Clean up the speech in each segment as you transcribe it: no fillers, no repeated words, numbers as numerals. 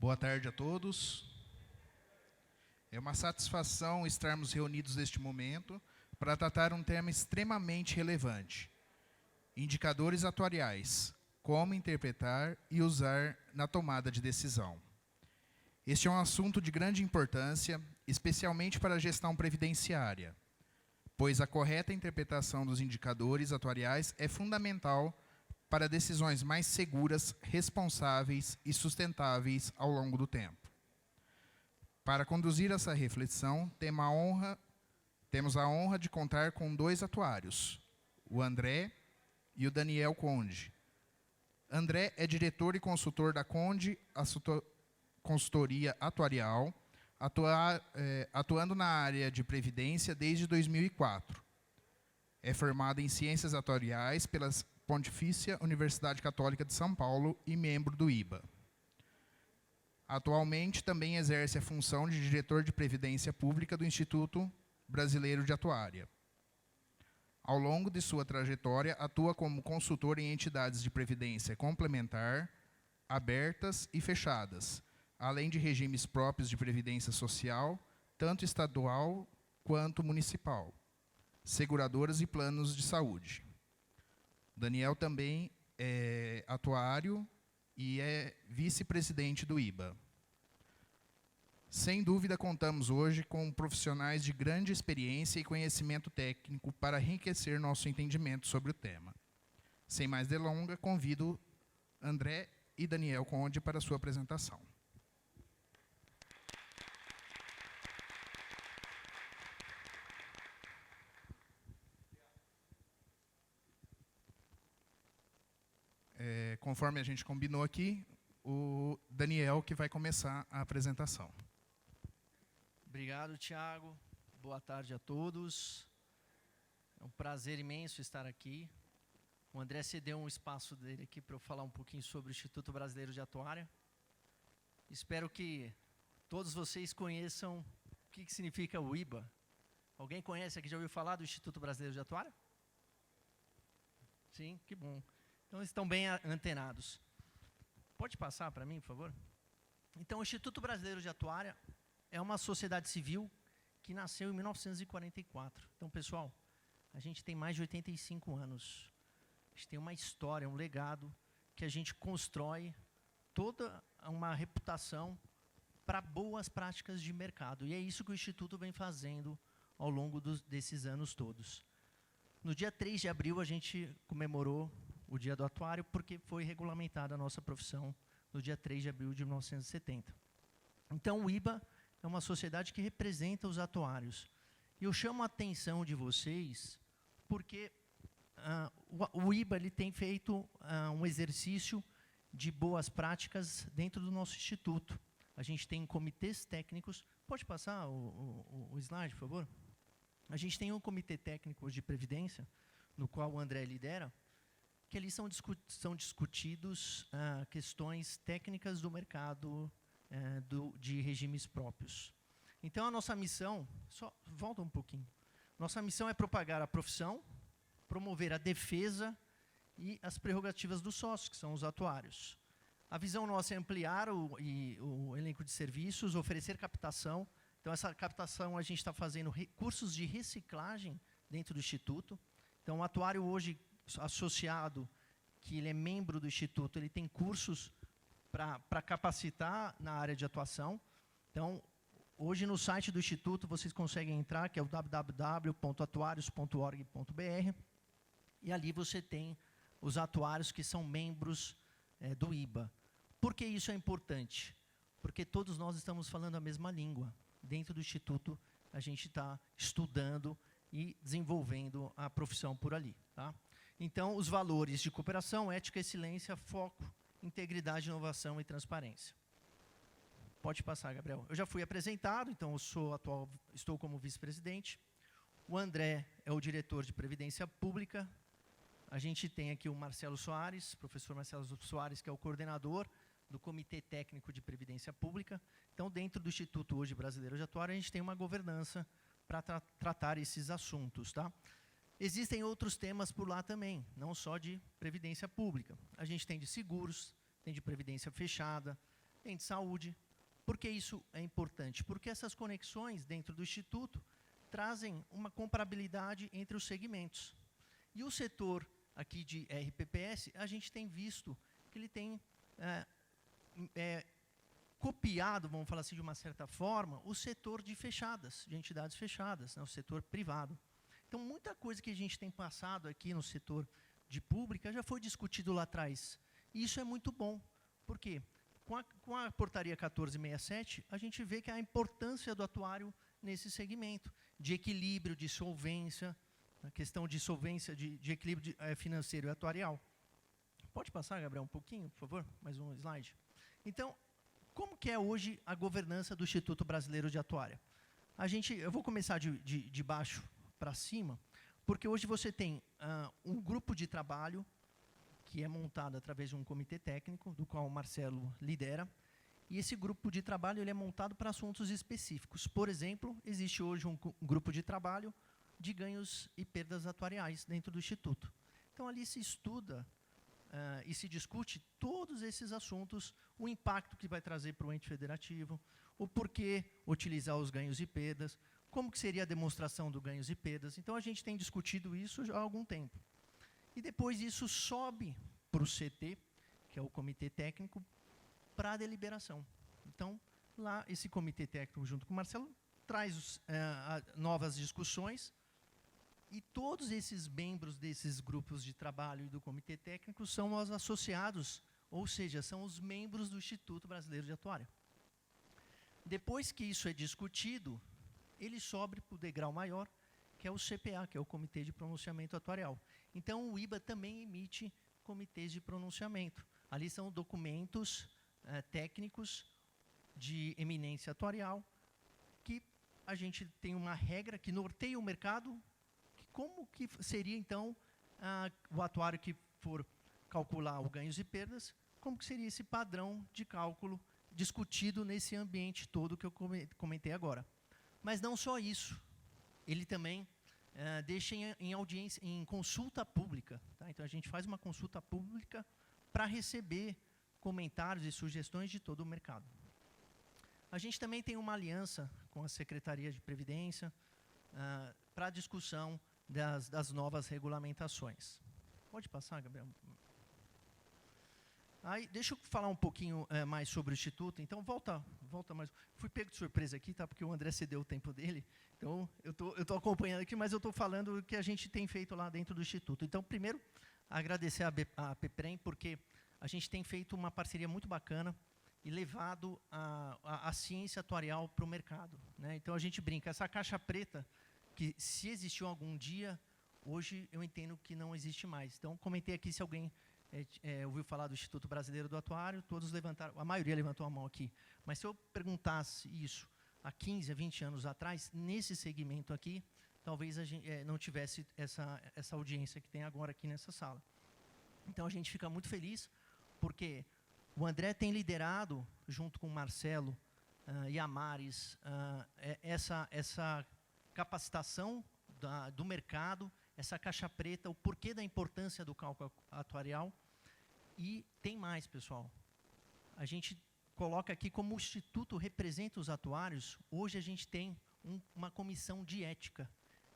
Boa tarde a todos. É uma satisfação estarmos reunidos neste momento para tratar um tema extremamente relevante: indicadores atuariais, como interpretar e usar na tomada de decisão. Este é um assunto de grande importância, especialmente para a gestão previdenciária, pois a correta interpretação dos indicadores atuariais é fundamental para decisões mais seguras, responsáveis e sustentáveis ao longo do tempo. Para conduzir essa reflexão, temos a honra de contar com dois atuários, o André e o Daniel Conde. André é diretor e consultor da Conde Consultoria Atuarial, atuando na área de previdência desde 2004. É formado em Ciências Atuariais pela Pontifícia Universidade Católica de São Paulo e membro do IBA. Atualmente também exerce a função de diretor de Previdência Pública do Instituto Brasileiro de Atuária. Ao longo de sua trajetória, atua como consultor em entidades de previdência complementar, abertas e fechadas, além de regimes próprios de previdência social, tanto estadual quanto municipal, seguradoras e planos de saúde. Daniel também é atuário e é vice-presidente do IBA. Sem dúvida, contamos hoje com profissionais de grande experiência e conhecimento técnico para enriquecer nosso entendimento sobre o tema. Sem mais delongas, convido André e Daniel Conde para a sua apresentação. Conforme a gente combinou aqui, o Daniel que vai começar a apresentação. Obrigado, Tiago. Boa tarde a todos. É um prazer imenso estar aqui. O André cedeu um espaço dele aqui para eu falar um pouquinho sobre o Instituto Brasileiro de Atuária. Espero que todos vocês conheçam o que significa o IBA. Alguém conhece aqui, já ouviu falar do Instituto Brasileiro de Atuária? Sim, que bom. Então, estão bem antenados. Pode passar para mim, por favor? Então, o Instituto Brasileiro de Atuária é uma sociedade civil que nasceu em 1944. Então, pessoal, a gente tem mais de 85 anos. A gente tem uma história, um legado, que a gente constrói toda uma reputação para boas práticas de mercado. E é isso que o Instituto vem fazendo ao longo desses anos todos. No dia 3 de abril, a gente comemorou o Dia do Atuário, porque foi regulamentada a nossa profissão no dia 3 de abril de 1970. Então, o IBA é uma sociedade que representa os atuários. E eu chamo a atenção de vocês porque o IBA ele tem feito um exercício de boas práticas dentro do nosso instituto. A gente tem comitês técnicos. Pode passar o slide, por favor? A gente tem um comitê técnico de previdência, no qual o André lidera, que ali são discutidos questões técnicas do mercado de regimes próprios. Então, a nossa missão, só volta um pouquinho, nossa missão é propagar a profissão, promover a defesa e as prerrogativas dos sócios, que são os atuários. A visão nossa é ampliar o elenco de serviços, oferecer captação. Então, essa captação a gente está fazendo cursos de reciclagem dentro do Instituto. Então, o atuário hoje associado, que ele é membro do Instituto, ele tem cursos para capacitar na área de atuação. Então, hoje no site do Instituto vocês conseguem entrar, que é o www.atuarios.org.br, e ali você tem os atuários que são membros do IBA. Por que isso é importante? Porque todos nós estamos falando a mesma língua. Dentro do Instituto, a gente está estudando e desenvolvendo a profissão por ali. Tá? Então, os valores de cooperação, ética, excelência, foco, integridade, inovação e transparência. Pode passar, Gabriel. Eu já fui apresentado, então eu estou como vice-presidente. O André é o diretor de Previdência Pública. A gente tem aqui o Marcelo Soares, professor Marcelo Soares, que é o coordenador do Comitê Técnico de Previdência Pública. Então, dentro do Instituto hoje Brasileiro de Atuária, a gente tem uma governança para tratar esses assuntos. Tá? Existem outros temas por lá também, não só de previdência pública. A gente tem de seguros, tem de previdência fechada, tem de saúde. Por que isso é importante? Porque essas conexões dentro do Instituto trazem uma comparabilidade entre os segmentos. E o setor aqui de RPPS, a gente tem visto que ele tem copiado, vamos falar assim de uma certa forma, o setor de fechadas, de entidades fechadas, né, o setor privado. Então, muita coisa que a gente tem passado aqui no setor de pública já foi discutido lá atrás. E isso é muito bom. Por quê? Com a portaria 1467, a gente vê que a importância do atuário nesse segmento, de equilíbrio, de solvência, a questão de solvência, de equilíbrio financeiro e atuarial. Pode passar, Gabriel, um pouquinho, por favor? Mais um slide. Então, como que é hoje a governança do Instituto Brasileiro de Atuária? Eu vou começar de baixo para cima, porque hoje você tem um grupo de trabalho que é montado através de um comitê técnico, do qual o Marcelo lidera, e esse grupo de trabalho ele é montado para assuntos específicos. Por exemplo, existe hoje um grupo de trabalho de ganhos e perdas atuariais dentro do Instituto. Então, ali se estuda e se discute todos esses assuntos, o impacto que vai trazer para o ente federativo, o porquê utilizar os ganhos e perdas, como que seria a demonstração do ganhos e perdas. Então, a gente tem discutido isso já há algum tempo. E depois isso sobe para o CT, que é o Comitê Técnico, para a deliberação. Então, lá, esse Comitê Técnico, junto com o Marcelo, traz novas discussões, e todos esses membros desses grupos de trabalho e do Comitê Técnico são os associados, ou seja, são os membros do Instituto Brasileiro de Atuária. Depois que isso é discutido, ele sobe para o degrau maior, que é o CPA, que é o Comitê de Pronunciamento Atuarial. Então, o IBA também emite comitês de pronunciamento. Ali são documentos técnicos de eminência atuarial, que a gente tem uma regra que norteia o mercado. Como que seria, então, o atuário que for calcular os ganhos e perdas, como que seria esse padrão de cálculo discutido nesse ambiente todo que eu comentei agora. Mas não só isso, ele também deixa em audiência, em consulta pública. Tá? Então, a gente faz uma consulta pública para receber comentários e sugestões de todo o mercado. A gente também tem uma aliança com a Secretaria de Previdência para a discussão das novas regulamentações. Pode passar, Gabriel? Aí, deixa eu falar um pouquinho mais sobre o Instituto. Então, volta mais. Fui pego de surpresa aqui, tá? Porque o André cedeu o tempo dele. Então, eu tô acompanhando aqui, mas eu estou falando o que a gente tem feito lá dentro do Instituto. Então, primeiro, agradecer a PEPREM, porque a gente tem feito uma parceria muito bacana e levado a ciência atuarial para o mercado. Né? Então, a gente brinca, essa caixa preta, que se existiu algum dia, hoje eu entendo que não existe mais. Então, comentei aqui se alguém ouviu falar do Instituto Brasileiro do Atuário, todos levantaram, a maioria levantou a mão aqui. Mas se eu perguntasse isso há 15, a 20 anos atrás, nesse segmento aqui, talvez a gente não tivesse essa audiência que tem agora aqui nessa sala. Então, a gente fica muito feliz, porque o André tem liderado, junto com o Marcelo e a Maris, essa capacitação do mercado, essa caixa preta, o porquê da importância do cálculo atuarial. E tem mais, pessoal. A gente coloca aqui como o Instituto representa os atuários, hoje a gente tem uma comissão de ética.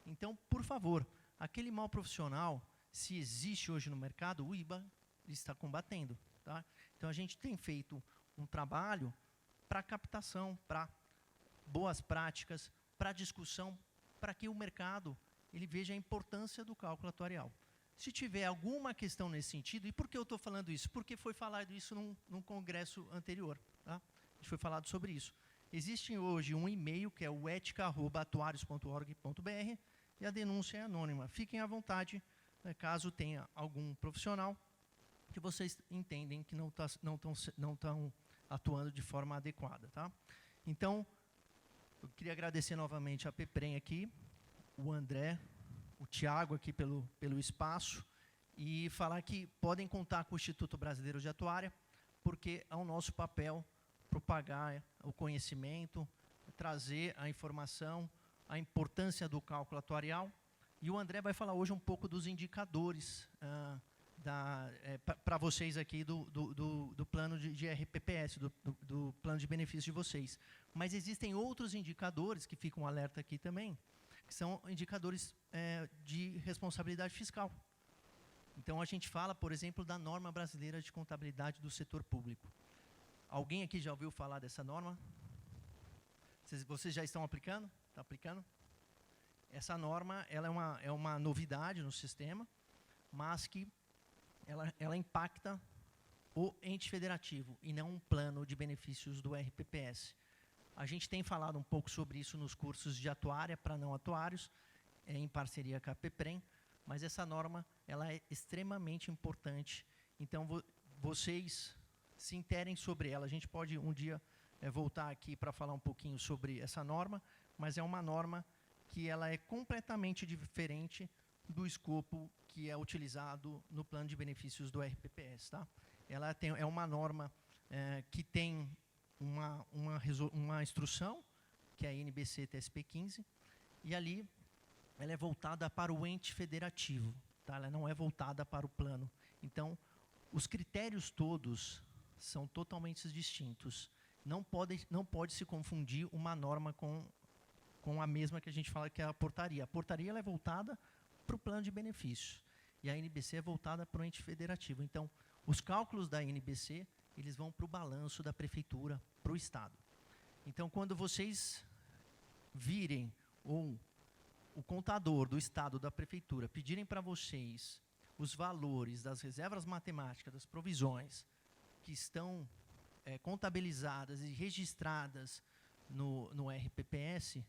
Então, por favor, aquele mal profissional, se existe hoje no mercado, o IBA está combatendo. Tá? Então, a gente tem feito um trabalho para captação, para boas práticas, para discussão, para que o mercado ele veja a importância do cálculo atuarial. Se tiver alguma questão nesse sentido, e por que eu estou falando isso? Porque foi falado isso num congresso anterior. Tá? A gente foi falado sobre isso. Existe hoje um e-mail, que é o etica@atuarios.org.br, e a denúncia é anônima. Fiquem à vontade, né, caso tenha algum profissional que vocês entendem que não estão atuando de forma adequada. Tá? Então, eu queria agradecer novamente a PEPREM aqui, o André, o Tiago aqui pelo espaço, e falar que podem contar com o Instituto Brasileiro de Atuária, porque é o nosso papel propagar o conhecimento, trazer a informação, a importância do cálculo atuarial. E o André vai falar hoje um pouco dos indicadores para vocês aqui do plano de RPPS, do plano de benefícios de vocês. Mas existem outros indicadores que ficam alerta aqui também, que são indicadores de responsabilidade fiscal. Então, a gente fala, por exemplo, da norma brasileira de contabilidade do setor público. Alguém aqui já ouviu falar dessa norma? Vocês já estão aplicando? Está aplicando? Essa norma ela é uma novidade no sistema, mas que ela impacta o ente federativo e não um plano de benefícios do RPPS. A gente tem falado um pouco sobre isso nos cursos de atuária para não atuários, em parceria com a PEPREM, mas essa norma ela é extremamente importante. Então, vocês se interem sobre ela. A gente pode um dia voltar aqui para falar um pouquinho sobre essa norma, mas é uma norma que ela é completamente diferente do escopo que é utilizado no plano de benefícios do RPPS. Tá? Ela é uma norma que tem uma instrução, que é a NBC TSP 15, e ali ela é voltada para o ente federativo, tá? Ela não é voltada para o plano. Então, os critérios todos são totalmente distintos. Não pode se confundir uma norma com a mesma que a gente fala que é a portaria. A portaria ela é voltada para o plano de benefícios, e a NBC é voltada para o ente federativo. Então, os cálculos da NBC, eles vão para o balanço da prefeitura, para o Estado. Então, quando vocês virem o contador do Estado, da prefeitura, pedirem para vocês os valores das reservas matemáticas, das provisões, que estão contabilizadas e registradas no RPPS,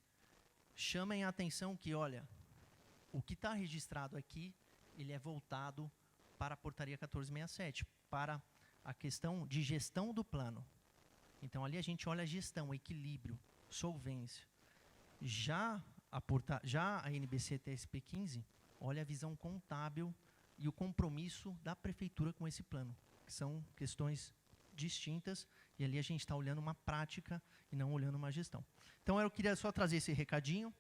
chamem a atenção que, olha, o que está registrado aqui, ele é voltado para a portaria 1467, para a questão de gestão do plano. Então, ali a gente olha a gestão, equilíbrio, solvência. Já a NBC TSP 15 olha a visão contábil e o compromisso da prefeitura com esse plano, que são questões distintas, e ali a gente está olhando uma prática e não olhando uma gestão. Então, eu queria só trazer esse recadinho.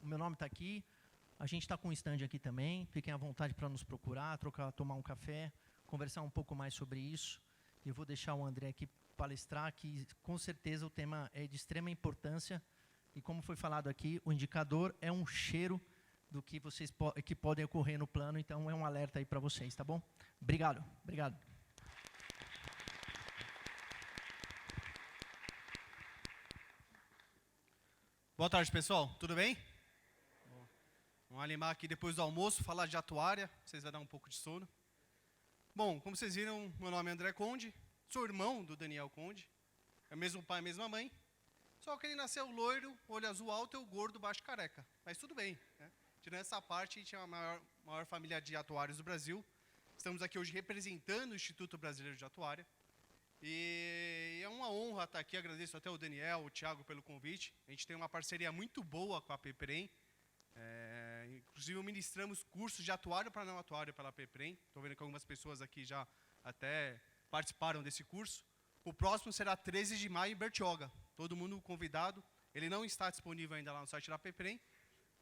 O meu nome está aqui, a gente está com um stand aqui também, fiquem à vontade para nos procurar, tomar um café, conversar um pouco mais sobre isso. Eu vou deixar o André aqui palestrar, que com certeza o tema é de extrema importância, e como foi falado aqui, o indicador é um cheiro do que que podem ocorrer no plano, então é um alerta aí para vocês, tá bom? Obrigado, obrigado. Boa tarde, pessoal. Tudo bem? Vamos animar aqui depois do almoço, falar de atuária, vocês vão dar um pouco de sono. Bom, como vocês viram, meu nome é André Conde, sou irmão do Daniel Conde, é o mesmo pai, mesma mãe, só que ele nasceu loiro, olho azul alto, eu gordo, baixo careca, mas tudo bem, né? Tirando essa parte, a gente é a maior família de atuários do Brasil. Estamos aqui hoje representando o Instituto Brasileiro de Atuária. E é uma honra estar aqui, agradeço até o Daniel, o Thiago pelo convite. A gente tem uma parceria muito boa com a PEPREM. Inclusive, ministramos cursos de atuário para não atuário pela PEPREM. Estou vendo que algumas pessoas aqui já até participaram desse curso. O próximo será 13 de maio em Bertioga. Todo mundo convidado. Ele não está disponível ainda lá no site da PEPREM,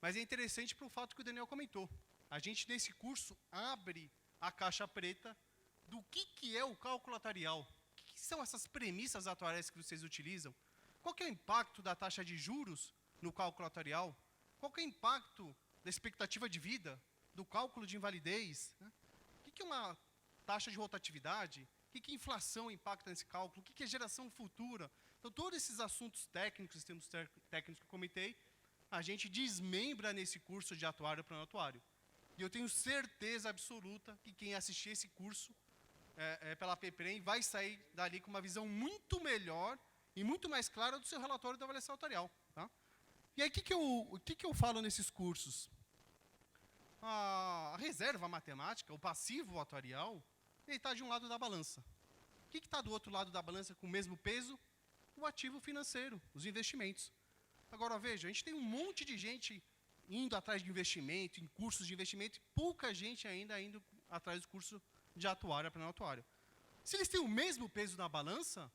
mas é interessante pelo fato que o Daniel comentou. A gente, nesse curso, abre a caixa preta do que é o cálculo atuarial. O que são essas premissas atuariais que vocês utilizam? Qual que é o impacto da taxa de juros no cálculo atuarial? Qual que é o impacto da expectativa de vida, do cálculo de invalidez? Né? O que é uma taxa de rotatividade? O que a inflação impacta nesse cálculo? O que é geração futura? Então, todos esses assuntos técnicos, termos técnicos que eu comentei, a gente desmembra nesse curso de atuário para não atuário. E eu tenho certeza absoluta que quem assistir esse curso pela PEPREM vai sair dali com uma visão muito melhor e muito mais clara do seu relatório da avaliação atuarial. Tá? E aí, o que eu falo nesses cursos? A reserva matemática, o passivo atuarial, ele está de um lado da balança. O que está do outro lado da balança com o mesmo peso? O ativo financeiro, os investimentos. Agora, veja, a gente tem um monte de gente indo atrás de investimento, em cursos de investimento, e pouca gente ainda indo atrás do curso de atuária para não atuária. Se eles têm o mesmo peso na balança,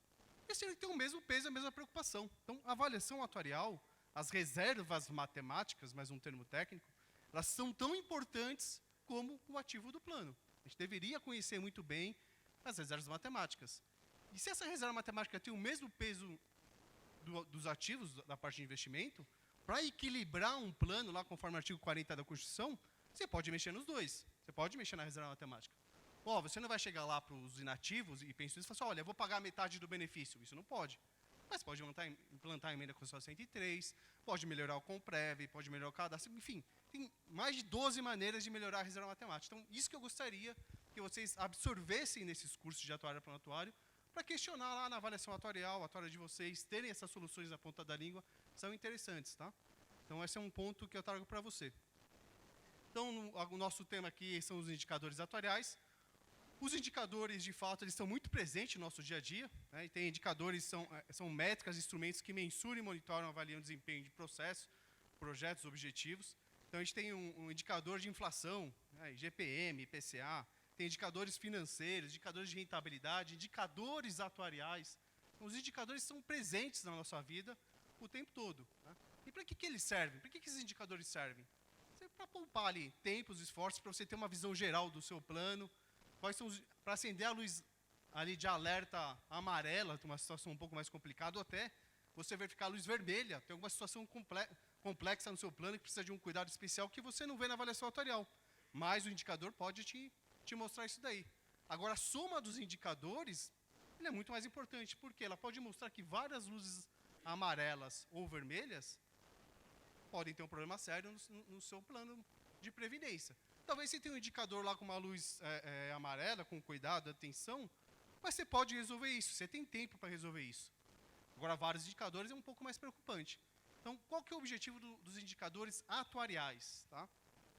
eles têm que ter o mesmo peso e a mesma preocupação. Então, a avaliação atuarial, as reservas matemáticas, mais um termo técnico, elas são tão importantes como o ativo do plano. A gente deveria conhecer muito bem as reservas matemáticas. E se essa reserva matemática tem o mesmo peso dos ativos da parte de investimento, para equilibrar um plano lá conforme o artigo 40 da Constituição, você pode mexer nos dois. Você pode mexer na reserva matemática. Ó, você não vai chegar lá para os inativos e pensionistas e falar assim, olha, eu vou pagar metade do benefício. Isso não pode. Mas pode implantar a emenda constitucional 103, pode melhorar o Comprev, pode melhorar o cadastro, enfim. Tem mais de 12 maneiras de melhorar a reserva matemática. Então, isso que eu gostaria que vocês absorvessem nesses cursos de atuário para atuário, para questionar lá na avaliação atuarial, a atuária de vocês, terem essas soluções na ponta da língua, são interessantes, tá? Então, esse é um ponto que eu trago para você. Então, o nosso tema aqui são os indicadores atuariais. Os indicadores, de fato, eles estão muito presentes no nosso dia a dia, né? E tem indicadores, são métricas, instrumentos que mensuram, monitoram, avaliam o desempenho de processos, projetos, objetivos. Então, a gente tem um indicador de inflação, né? IGPM, IPCA, tem indicadores financeiros, indicadores de rentabilidade, indicadores atuariais. Então, os indicadores são presentes na nossa vida o tempo todo, né? E para que eles servem? Para que esses indicadores servem? Para poupar ali tempos, esforços, para você ter uma visão geral do seu plano, para acender a luz ali de alerta amarela, uma situação um pouco mais complicada, ou até você verificar a luz vermelha, tem alguma situação complexa no seu plano que precisa de um cuidado especial que você não vê na avaliação atuarial. Mas o indicador pode te mostrar isso daí. Agora, a soma dos indicadores ele é muito mais importante, porque ela pode mostrar que várias luzes amarelas ou vermelhas podem ter um problema sério no seu plano de previdência. Talvez você tenha um indicador lá com uma luz amarela, com cuidado, atenção, mas você pode resolver isso, você tem tempo para resolver isso. Agora, vários indicadores é um pouco mais preocupante. Então, qual que é o objetivo dos indicadores atuariais? Tá?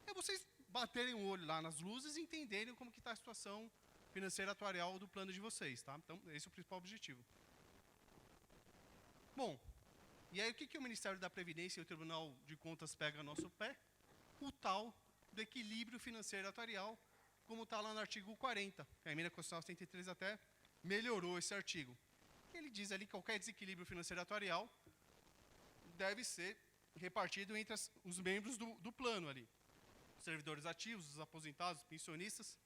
É vocês baterem o olho lá nas luzes e entenderem como que está a situação financeira atuarial do plano de vocês. Tá? Então, esse é o principal objetivo. Bom, e aí o que o Ministério da Previdência e o Tribunal de Contas pega no nosso pé? O tal do equilíbrio financeiro atuarial, como está lá no artigo 40. A emenda constitucional 103 até melhorou esse artigo. Ele diz ali que qualquer desequilíbrio financeiro atuarial deve ser repartido entre os membros do plano ali. Os servidores ativos, os aposentados, os pensionistas.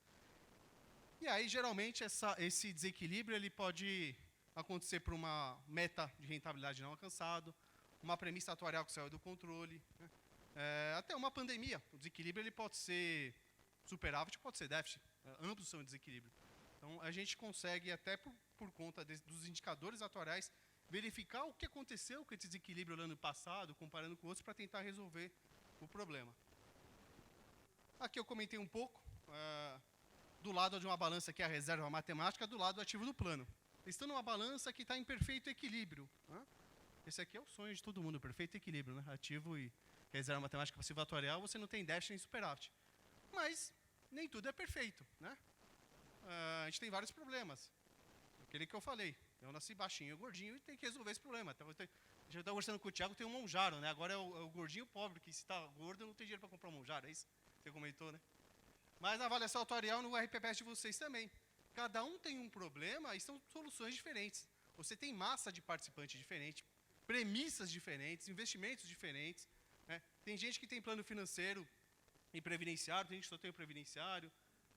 E aí, geralmente, esse desequilíbrio ele pode acontecer por uma meta de rentabilidade não alcançada, uma premissa atuarial que saiu do controle, né? Até uma pandemia. O desequilíbrio ele pode ser superávit, pode ser déficit. Ambos são desequilíbrio. Então, a gente consegue, até por conta dos indicadores atuariais, verificar o que aconteceu com esse desequilíbrio no ano passado, comparando com outros, para tentar resolver o problema. Aqui eu comentei um pouco, do lado de uma balança que é a reserva matemática, do lado do ativo do plano. Estando numa balança que está em perfeito equilíbrio, né? Esse aqui é o sonho de todo mundo, perfeito equilíbrio, né? Ativo e reserva matemática passiva atuarial, você não tem déficit nem superávit. Mas nem tudo é perfeito, né? A gente tem vários problemas. Aquele que eu falei, eu nasci baixinho e gordinho e tem que resolver esse problema. Então, já estava conversando com o Thiago, tem um monjaro, né? Agora é o gordinho pobre, que se está gordo não tem dinheiro para comprar um monjaro, é isso que você comentou, né? Mas na avaliação atuarial no RPPS de vocês também. Cada um tem um problema e são soluções diferentes. Você tem massa de participante diferente, premissas diferentes, investimentos diferentes, né? Tem gente que tem plano financeiro e previdenciário, tem gente que só tem o previdenciário.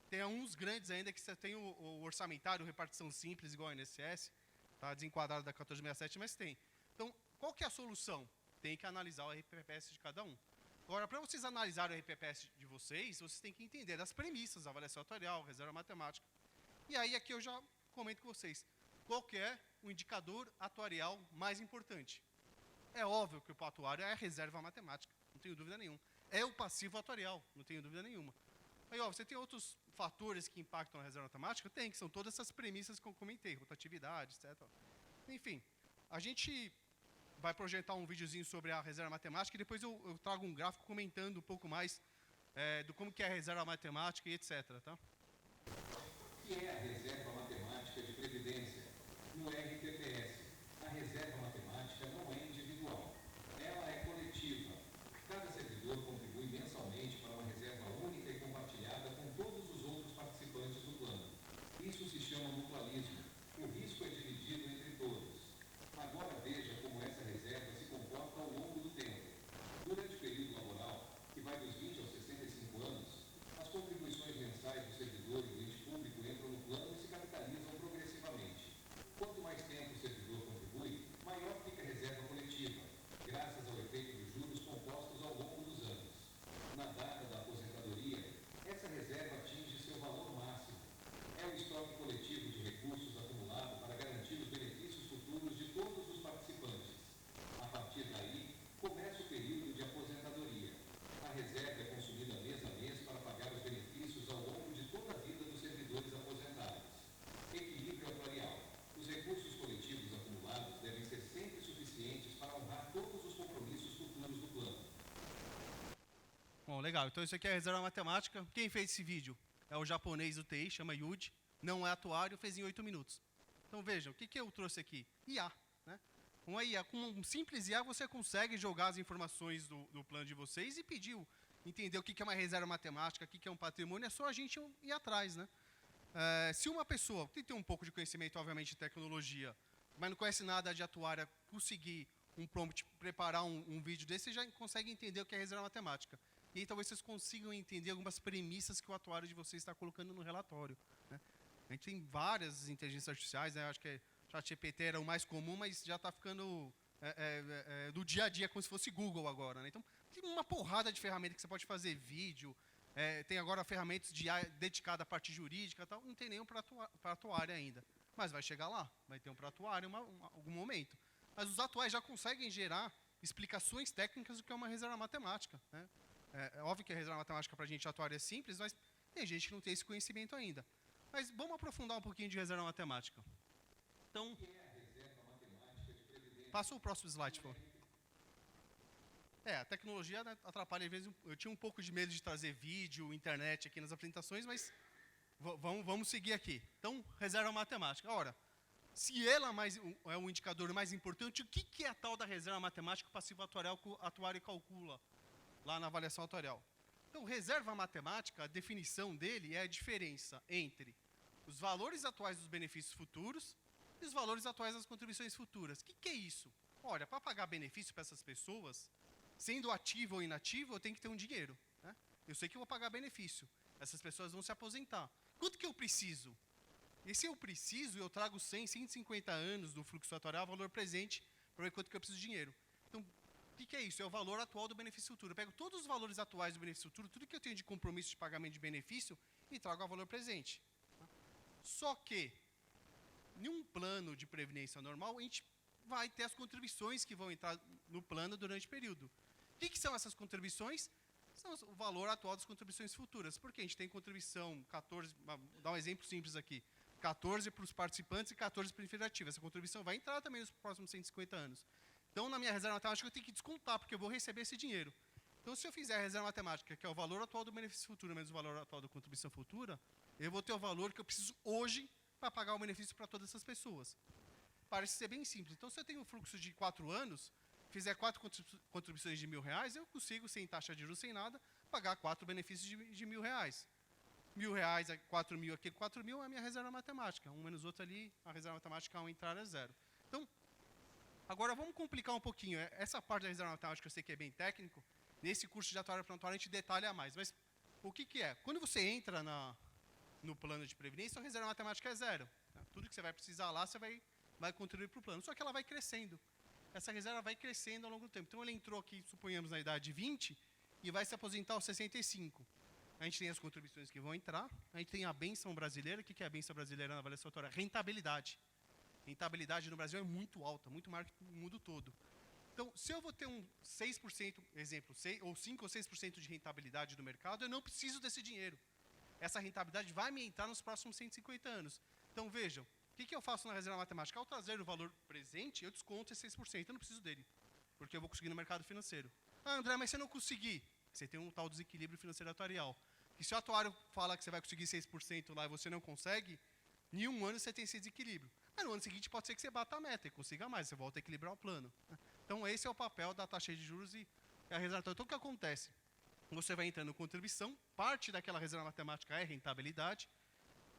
Tem alguns grandes ainda que só tem o orçamentário, repartição simples, igual ao INSS. Está desenquadrado da 1467, mas tem. Então, qual que é a solução? Tem que analisar o RPPS de cada um. Agora, para vocês analisarem o RPPS de vocês têm que entender as premissas, avaliação atuarial, reserva matemática. E aí, aqui eu já comento com vocês. Qual que é o indicador atuarial mais importante? É óbvio que o atuário é a reserva matemática, não tenho dúvida nenhuma. É o passivo atuarial, não tenho dúvida nenhuma. Aí, ó, você tem outros fatores que impactam na reserva matemática? Tem, que são todas essas premissas que eu comentei, rotatividade, etc. Enfim, a gente vai projetar um videozinho sobre a reserva matemática e depois eu trago um gráfico comentando um pouco mais do como que é a reserva matemática e etc. Tá? O que é a reserva matemática de previdência? No RPPS, a reserva matemática não é individual, ela é coletiva. Cada servidor contribui mensalmente para uma reserva única e compartilhada com todos os outros participantes do plano. Isso se chama mutualismo. O risco é dividido entre todos. Agora veja como essa reserva se comporta ao longo do tempo. Durante o período laboral, que vai dos 20 aos 65 anos, as contribuições mensais do servidor e do ente público entram no plano e se capitalizam legal. Então isso aqui é a reserva matemática. Quem fez esse vídeo é o japonês do TI, chama Yuji. Não é atuário, fez em 8 minutos. Então vejam, o que eu trouxe aqui? IA. Né? Uma IA, com um simples IA, você consegue jogar as informações do plano de vocês e pedir, entender o que é uma reserva matemática, o que é um patrimônio, é só a gente ir atrás. Né? Se uma pessoa que tem um pouco de conhecimento, obviamente, de tecnologia, mas não conhece nada de atuária, conseguir um prompt, preparar um vídeo desse, você já consegue entender o que é reserva matemática. E aí talvez vocês consigam entender algumas premissas que o atuário de vocês está colocando no relatório. Né? A gente tem várias inteligências artificiais, né? Acho que o ChatGPT era o mais comum, mas já está ficando do dia a dia, como se fosse Google agora. Né? Então, tem uma porrada de ferramentas que você pode fazer vídeo, tem agora ferramentas de IA dedicada à parte jurídica, tal, não tem nenhum para atuária ainda. Mas vai chegar lá, vai ter um para atuária em algum momento. Mas os atuais já conseguem gerar explicações técnicas do que é uma reserva matemática. Né? É óbvio que a reserva matemática para a gente atuária é simples, mas tem gente que não tem esse conhecimento ainda. Mas vamos aprofundar um pouquinho de reserva matemática. Então, passa o próximo slide, por favor. A tecnologia, né, atrapalha às vezes. Eu tinha um pouco de medo de trazer vídeo, internet aqui nas apresentações, mas vamos seguir aqui. Então, reserva matemática. Ora, se ela é o indicador mais importante, o que é a tal da reserva matemática que o passivo atuário calcula lá na avaliação atuarial? Então, reserva matemática, a definição dele é a diferença entre os valores atuais dos benefícios futuros e os valores atuais das contribuições futuras. O que é isso? Olha, para pagar benefício para essas pessoas, sendo ativo ou inativo, eu tenho que ter um dinheiro. Né? Eu sei que eu vou pagar benefício. Essas pessoas vão se aposentar. Quanto que eu preciso? E se eu preciso, eu trago 100, 150 anos do fluxo atuarial, valor presente, para ver quanto que eu preciso de dinheiro. Então, o que é isso? É o valor atual do benefício futuro. Eu pego todos os valores atuais do benefício futuro, tudo que eu tenho de compromisso de pagamento de benefício, e trago ao valor presente. Só que, em um plano de previdência normal, a gente vai ter as contribuições que vão entrar no plano durante o período. O que são essas contribuições? São o valor atual das contribuições futuras. Porque a gente tem contribuição 14, vou dar um exemplo simples aqui, 14 para os participantes e 14 para a inferativa. Essa contribuição vai entrar também nos próximos 150 anos. Então, na minha reserva matemática, eu tenho que descontar, porque eu vou receber esse dinheiro. Então, se eu fizer a reserva matemática, que é o valor atual do benefício futuro menos o valor atual da contribuição futura, eu vou ter o valor que eu preciso hoje para pagar o benefício para todas essas pessoas. Parece ser bem simples. Então, se eu tenho um fluxo de 4 anos, fizer 4 contribuições de R$1.000, eu consigo, sem taxa de juros, sem nada, pagar 4 benefícios de R$1.000. R$1.000, 4.000 aqui, 4.000 é a minha reserva matemática. Um menos outro ali, a reserva matemática ao entrar é 0. Então, agora vamos complicar um pouquinho. Essa parte da reserva matemática eu sei que é bem técnico. Nesse curso de atuária prontuária a gente detalha mais. Mas o que é? Quando você entra no plano de previdência, a reserva matemática é 0. Tudo que você vai precisar lá, você vai contribuir para o plano. Só que ela vai crescendo. Essa reserva vai crescendo ao longo do tempo. Então, ele entrou aqui, suponhamos, na idade de 20 e vai se aposentar aos 65. A gente tem as contribuições que vão entrar, a gente tem a bênção brasileira. O que é a bênção brasileira na avaliação atuarial? Rentabilidade. Rentabilidade no Brasil é muito alta, muito maior que no mundo todo. Então, se eu vou ter um 6%, exemplo, 6, ou 5 ou 6% de rentabilidade do mercado, eu não preciso desse dinheiro. Essa rentabilidade vai me entrar nos próximos 150 anos. Então, vejam, o que eu faço na reserva matemática? Ao trazer o valor presente, eu desconto esse 6%, eu não preciso dele, porque eu vou conseguir no mercado financeiro. Ah, André, mas se eu não conseguir, você tem um tal desequilíbrio financeiro atuarial. E se o atuário fala que você vai conseguir 6% lá e você não consegue, em um ano você tem esse desequilíbrio. Mas no ano seguinte pode ser que você bata a meta e consiga mais, você volta a equilibrar o plano. Então esse é o papel da taxa de juros e a reserva. Então o que acontece? Você vai entrando em contribuição, parte daquela reserva matemática é rentabilidade,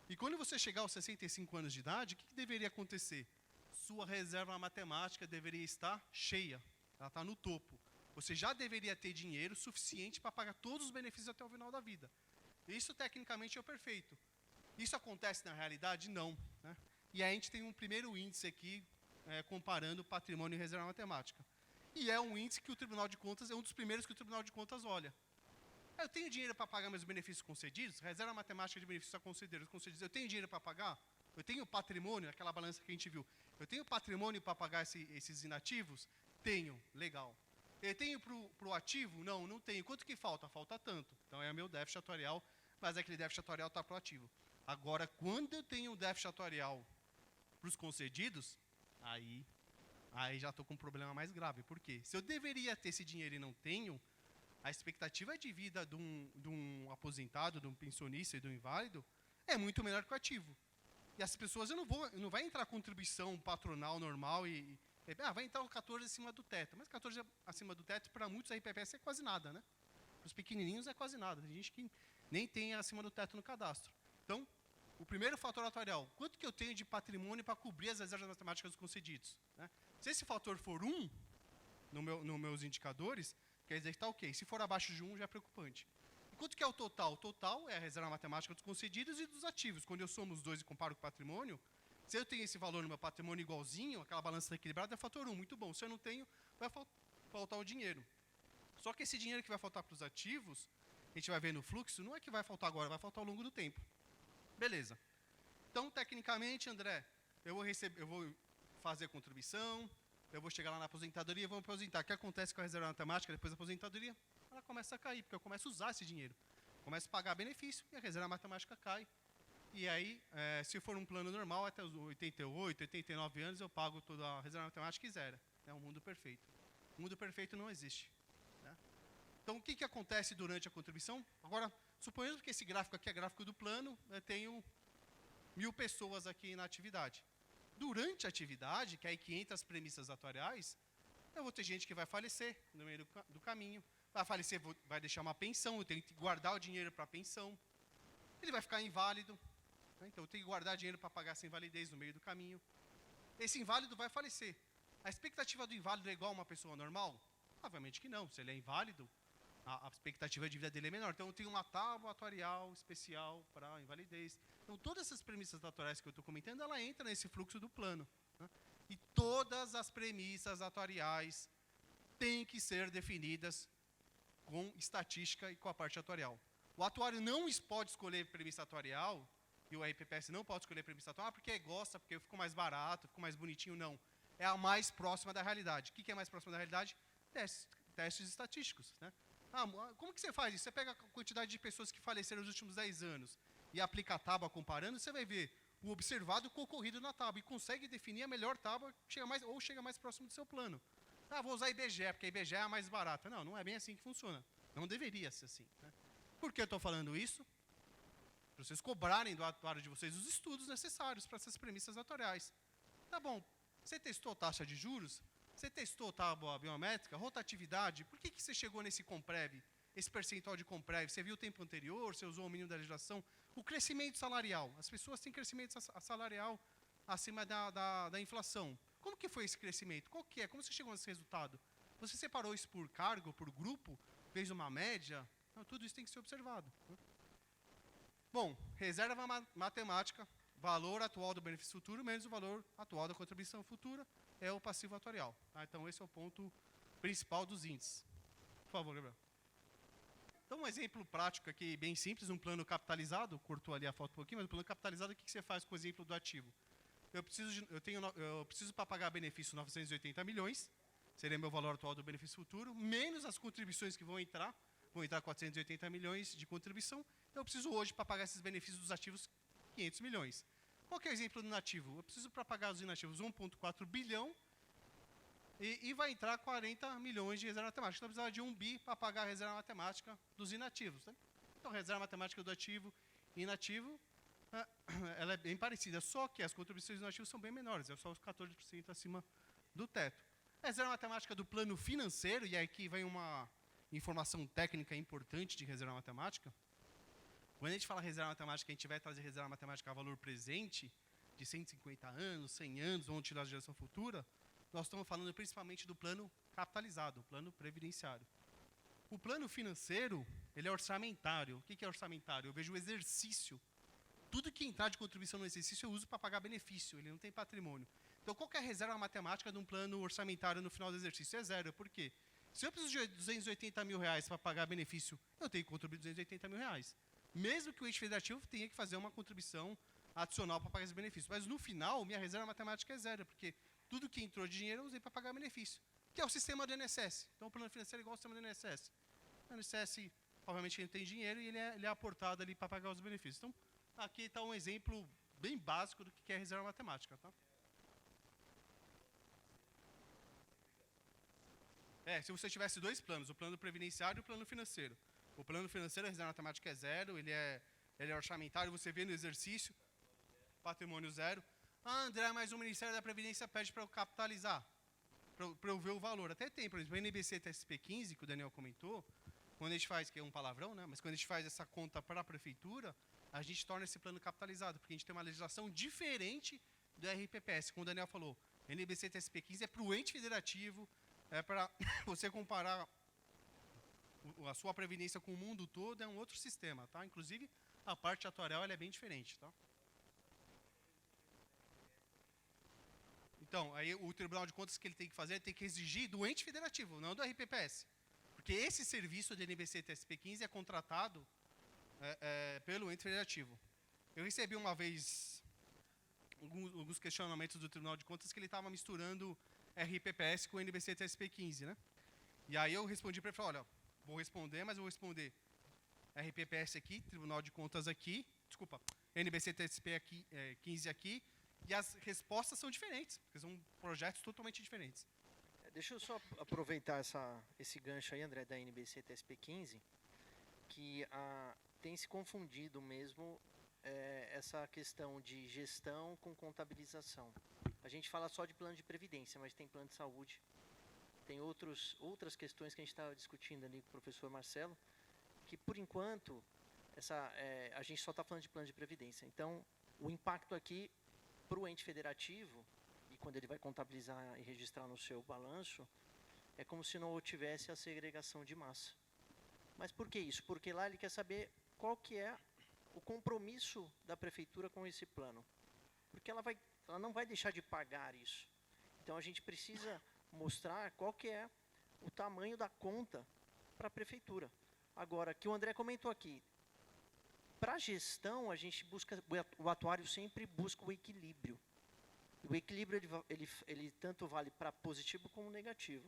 e quando você chegar aos 65 anos de idade, o que deveria acontecer? Sua reserva matemática deveria estar cheia, ela está no topo. Você já deveria ter dinheiro suficiente para pagar todos os benefícios até o final da vida. Isso, tecnicamente, é o perfeito. Isso acontece na realidade? Não. Né? E aí a gente tem um primeiro índice aqui, comparando patrimônio e reserva matemática. E é um índice que o Tribunal de Contas, é um dos primeiros que o Tribunal de Contas olha. Eu tenho dinheiro para pagar meus benefícios concedidos? Reserva matemática de benefícios concedidos. Eu tenho dinheiro para pagar? Eu tenho patrimônio, aquela balança que a gente viu. Eu tenho patrimônio para pagar esses inativos? Tenho. Legal. Eu tenho para o ativo? Não, não tenho. Quanto que falta? Falta tanto. Então, é o meu déficit atuarial, mas aquele déficit atuarial está para o ativo. Agora, quando eu tenho um déficit atuarial para os concedidos, aí já estou com um problema mais grave. Por quê? Se eu deveria ter esse dinheiro e não tenho, a expectativa de vida de um aposentado, de um pensionista e de um inválido é muito menor que o ativo. E as pessoas não vai entrar contribuição patronal normal vai entrar o 14 acima do teto. Mas 14 acima do teto, para muitos, a IPPS é quase nada, né? Os pequenininhos é quase nada. Tem gente que nem tem acima do teto no cadastro. Então, o primeiro fator atuarial, quanto que eu tenho de patrimônio para cobrir as reservas matemáticas concedidas? Né? Se esse fator for 1, nos meus indicadores, quer dizer que está ok. Se for abaixo de 1, já é preocupante. E quanto que é o total? O total é a reserva matemática dos concedidos e dos ativos. Quando eu somo os dois e comparo com o patrimônio, se eu tenho esse valor no meu patrimônio igualzinho, aquela balança equilibrada é fator 1, muito bom. Se eu não tenho, vai faltar o dinheiro. Só que esse dinheiro que vai faltar para os ativos, a gente vai ver no fluxo, não é que vai faltar agora, vai faltar ao longo do tempo. Beleza. Então, tecnicamente, André, eu vou fazer a contribuição, eu vou chegar lá na aposentadoria e vou me aposentar. O que acontece com a reserva matemática depois da aposentadoria? Ela começa a cair, porque eu começo a usar esse dinheiro. Começo a pagar benefício e a reserva matemática cai. E aí, se for um plano normal, até os 88, 89 anos, eu pago toda a reserva matemática e zero. É um mundo perfeito. O mundo perfeito não existe. Né? Então, o que acontece durante a contribuição? Agora, suponhamos que esse gráfico aqui é gráfico do plano, eu tenho 1000 pessoas aqui na atividade. Durante a atividade, que é aí que entra as premissas atuariais, eu vou ter gente que vai falecer no meio do caminho. Vai falecer, vai deixar uma pensão, eu tenho que guardar o dinheiro para a pensão. Ele vai ficar inválido. Então, eu tenho que guardar dinheiro para pagar essa invalidez no meio do caminho. Esse inválido vai falecer. A expectativa do inválido é igual a uma pessoa normal? Obviamente que não. Se ele é inválido, a expectativa de vida dele é menor. Então, eu tenho uma tábua atuarial especial para a invalidez. Então, todas essas premissas atuariais que eu estou comentando, ela entra nesse fluxo do plano. Né? E todas as premissas atuariais têm que ser definidas com estatística e com a parte atuarial. O atuário não pode escolher premissa atuarial, e o IPPS não pode escolher premissa atual, porque gosta, porque ficou mais barato, ficou mais bonitinho, não. É a mais próxima da realidade. O que é mais próximo da realidade? Testes estatísticos. Né? Como que você faz isso? Você pega a quantidade de pessoas que faleceram nos últimos 10 anos e aplica a tábua comparando, você vai ver o observado com o ocorrido na tábua e consegue definir a melhor tábua chega mais próximo do seu plano. Vou usar IBGE, porque a IBGE é a mais barata. Não, não é bem assim que funciona. Não deveria ser assim. Né? Por que eu estou falando isso? Para vocês cobrarem do atuário de vocês os estudos necessários para essas premissas atuariais. Tá bom, você testou taxa de juros? Você testou tábua biométrica, rotatividade? Por que você chegou nesse Comprev, esse percentual de Comprev? Você viu o tempo anterior, você usou o mínimo da legislação? O crescimento salarial. As pessoas têm crescimento salarial acima da inflação. Como que foi esse crescimento? Qual que é? Como você chegou nesse resultado? Você separou isso por cargo, por grupo? Fez uma média? Não, tudo isso tem que ser observado. Bom, reserva matemática, valor atual do benefício futuro menos o valor atual da contribuição futura é o passivo atuarial. Tá? Então, esse é o ponto principal dos índices. Por favor, Gabriel. Então, um exemplo prático aqui, bem simples, um plano capitalizado, cortou ali a foto um pouquinho, mas o plano capitalizado, o que você faz com o exemplo do ativo? Eu preciso para pagar benefício 980 milhões, seria meu valor atual do benefício futuro, menos as contribuições que vão entrar 480 milhões de contribuição, eu preciso hoje, para pagar esses benefícios dos ativos, 500 milhões. Qual que é o exemplo do inativo? Eu preciso, para pagar os inativos, 1,4 bilhão, e vai entrar 40 milhões de reserva matemática. Então, eu precisava de 1 bi para pagar a reserva matemática dos inativos. Né? Então, a reserva matemática do ativo e inativo, ela é bem parecida, só que as contribuições do inativo são bem menores, é só os 14% acima do teto. A reserva matemática do plano financeiro, e aqui vem uma informação técnica importante de reserva matemática. Quando a gente fala reserva matemática, a gente vai trazer reserva matemática a valor presente, de 150 anos, 100 anos, ou utilidade de geração futura, nós estamos falando principalmente do plano capitalizado, o plano previdenciário. O plano financeiro, ele é orçamentário. O que é orçamentário? Eu vejo o exercício. Tudo que entrar de contribuição no exercício eu uso para pagar benefício, ele não tem patrimônio. Então, qual que é a reserva matemática de um plano orçamentário no final do exercício? É zero. Por quê? Se eu preciso de 280 mil reais para pagar benefício, eu tenho que contribuir 280 mil reais. Mesmo que o ente federativo tenha que fazer uma contribuição adicional para pagar esse benefício. Mas, no final, minha reserva matemática é zero, porque tudo que entrou de dinheiro eu usei para pagar benefício, que é o sistema do INSS. Então, o plano financeiro é igual ao sistema do INSS. O INSS, obviamente, ele tem dinheiro e ele é aportado ali para pagar os benefícios. Então, aqui está um exemplo bem básico do que é reserva matemática. Tá? Se você tivesse dois planos, o plano previdenciário e o plano financeiro. O plano financeiro, a reserva matemática é zero, ele é orçamentário, você vê no exercício, patrimônio zero. Ah, André, mas o Ministério da Previdência pede para eu capitalizar, para eu ver o valor. Até tem, por exemplo, o NBC TSP 15, que o Daniel comentou, quando a gente faz, que é um palavrão, né? Mas quando a gente faz essa conta para a prefeitura, a gente torna esse plano capitalizado, porque a gente tem uma legislação diferente do RPPS. Como o Daniel falou, NBC TSP 15 é para o ente federativo, é para você comparar a sua previdência com o mundo todo, é um outro sistema, tá? Inclusive, a parte atuarial ela é bem diferente, tá? Então, aí o Tribunal de Contas que ele tem que fazer, ele tem que exigir do ente federativo, não do RPPS. Porque esse serviço de NBC TSP 15 é contratado pelo ente federativo. Eu recebi uma vez alguns questionamentos do Tribunal de Contas que ele estava misturando RPPS com NBC TSP 15, né? E aí eu respondi para ele, falei, olha, vou responder, mas eu vou responder RPPS aqui, Tribunal de Contas aqui, desculpa, NBC TSP aqui, 15 aqui, e as respostas são diferentes, porque são projetos totalmente diferentes. Deixa eu só aproveitar esse gancho aí, André, da NBC TSP 15, que tem se confundido mesmo essa questão de gestão com contabilização. A gente fala só de plano de previdência, mas tem plano de saúde, tem outras questões que a gente estava discutindo ali com o professor Marcelo, que por enquanto a gente só está falando de plano de previdência. Então, o impacto aqui para o ente federativo, e quando ele vai contabilizar e registrar no seu balanço, é como se não tivesse a segregação de massa. Mas por que isso? Porque lá ele quer saber qual que é o compromisso da prefeitura com esse plano. Porque ela não vai deixar de pagar isso. Então a gente precisa mostrar qual que é o tamanho da conta para a prefeitura. Agora, que o André comentou aqui, para a gestão, a gente busca, o atuário sempre busca o equilíbrio. O equilíbrio, ele tanto vale para positivo como negativo.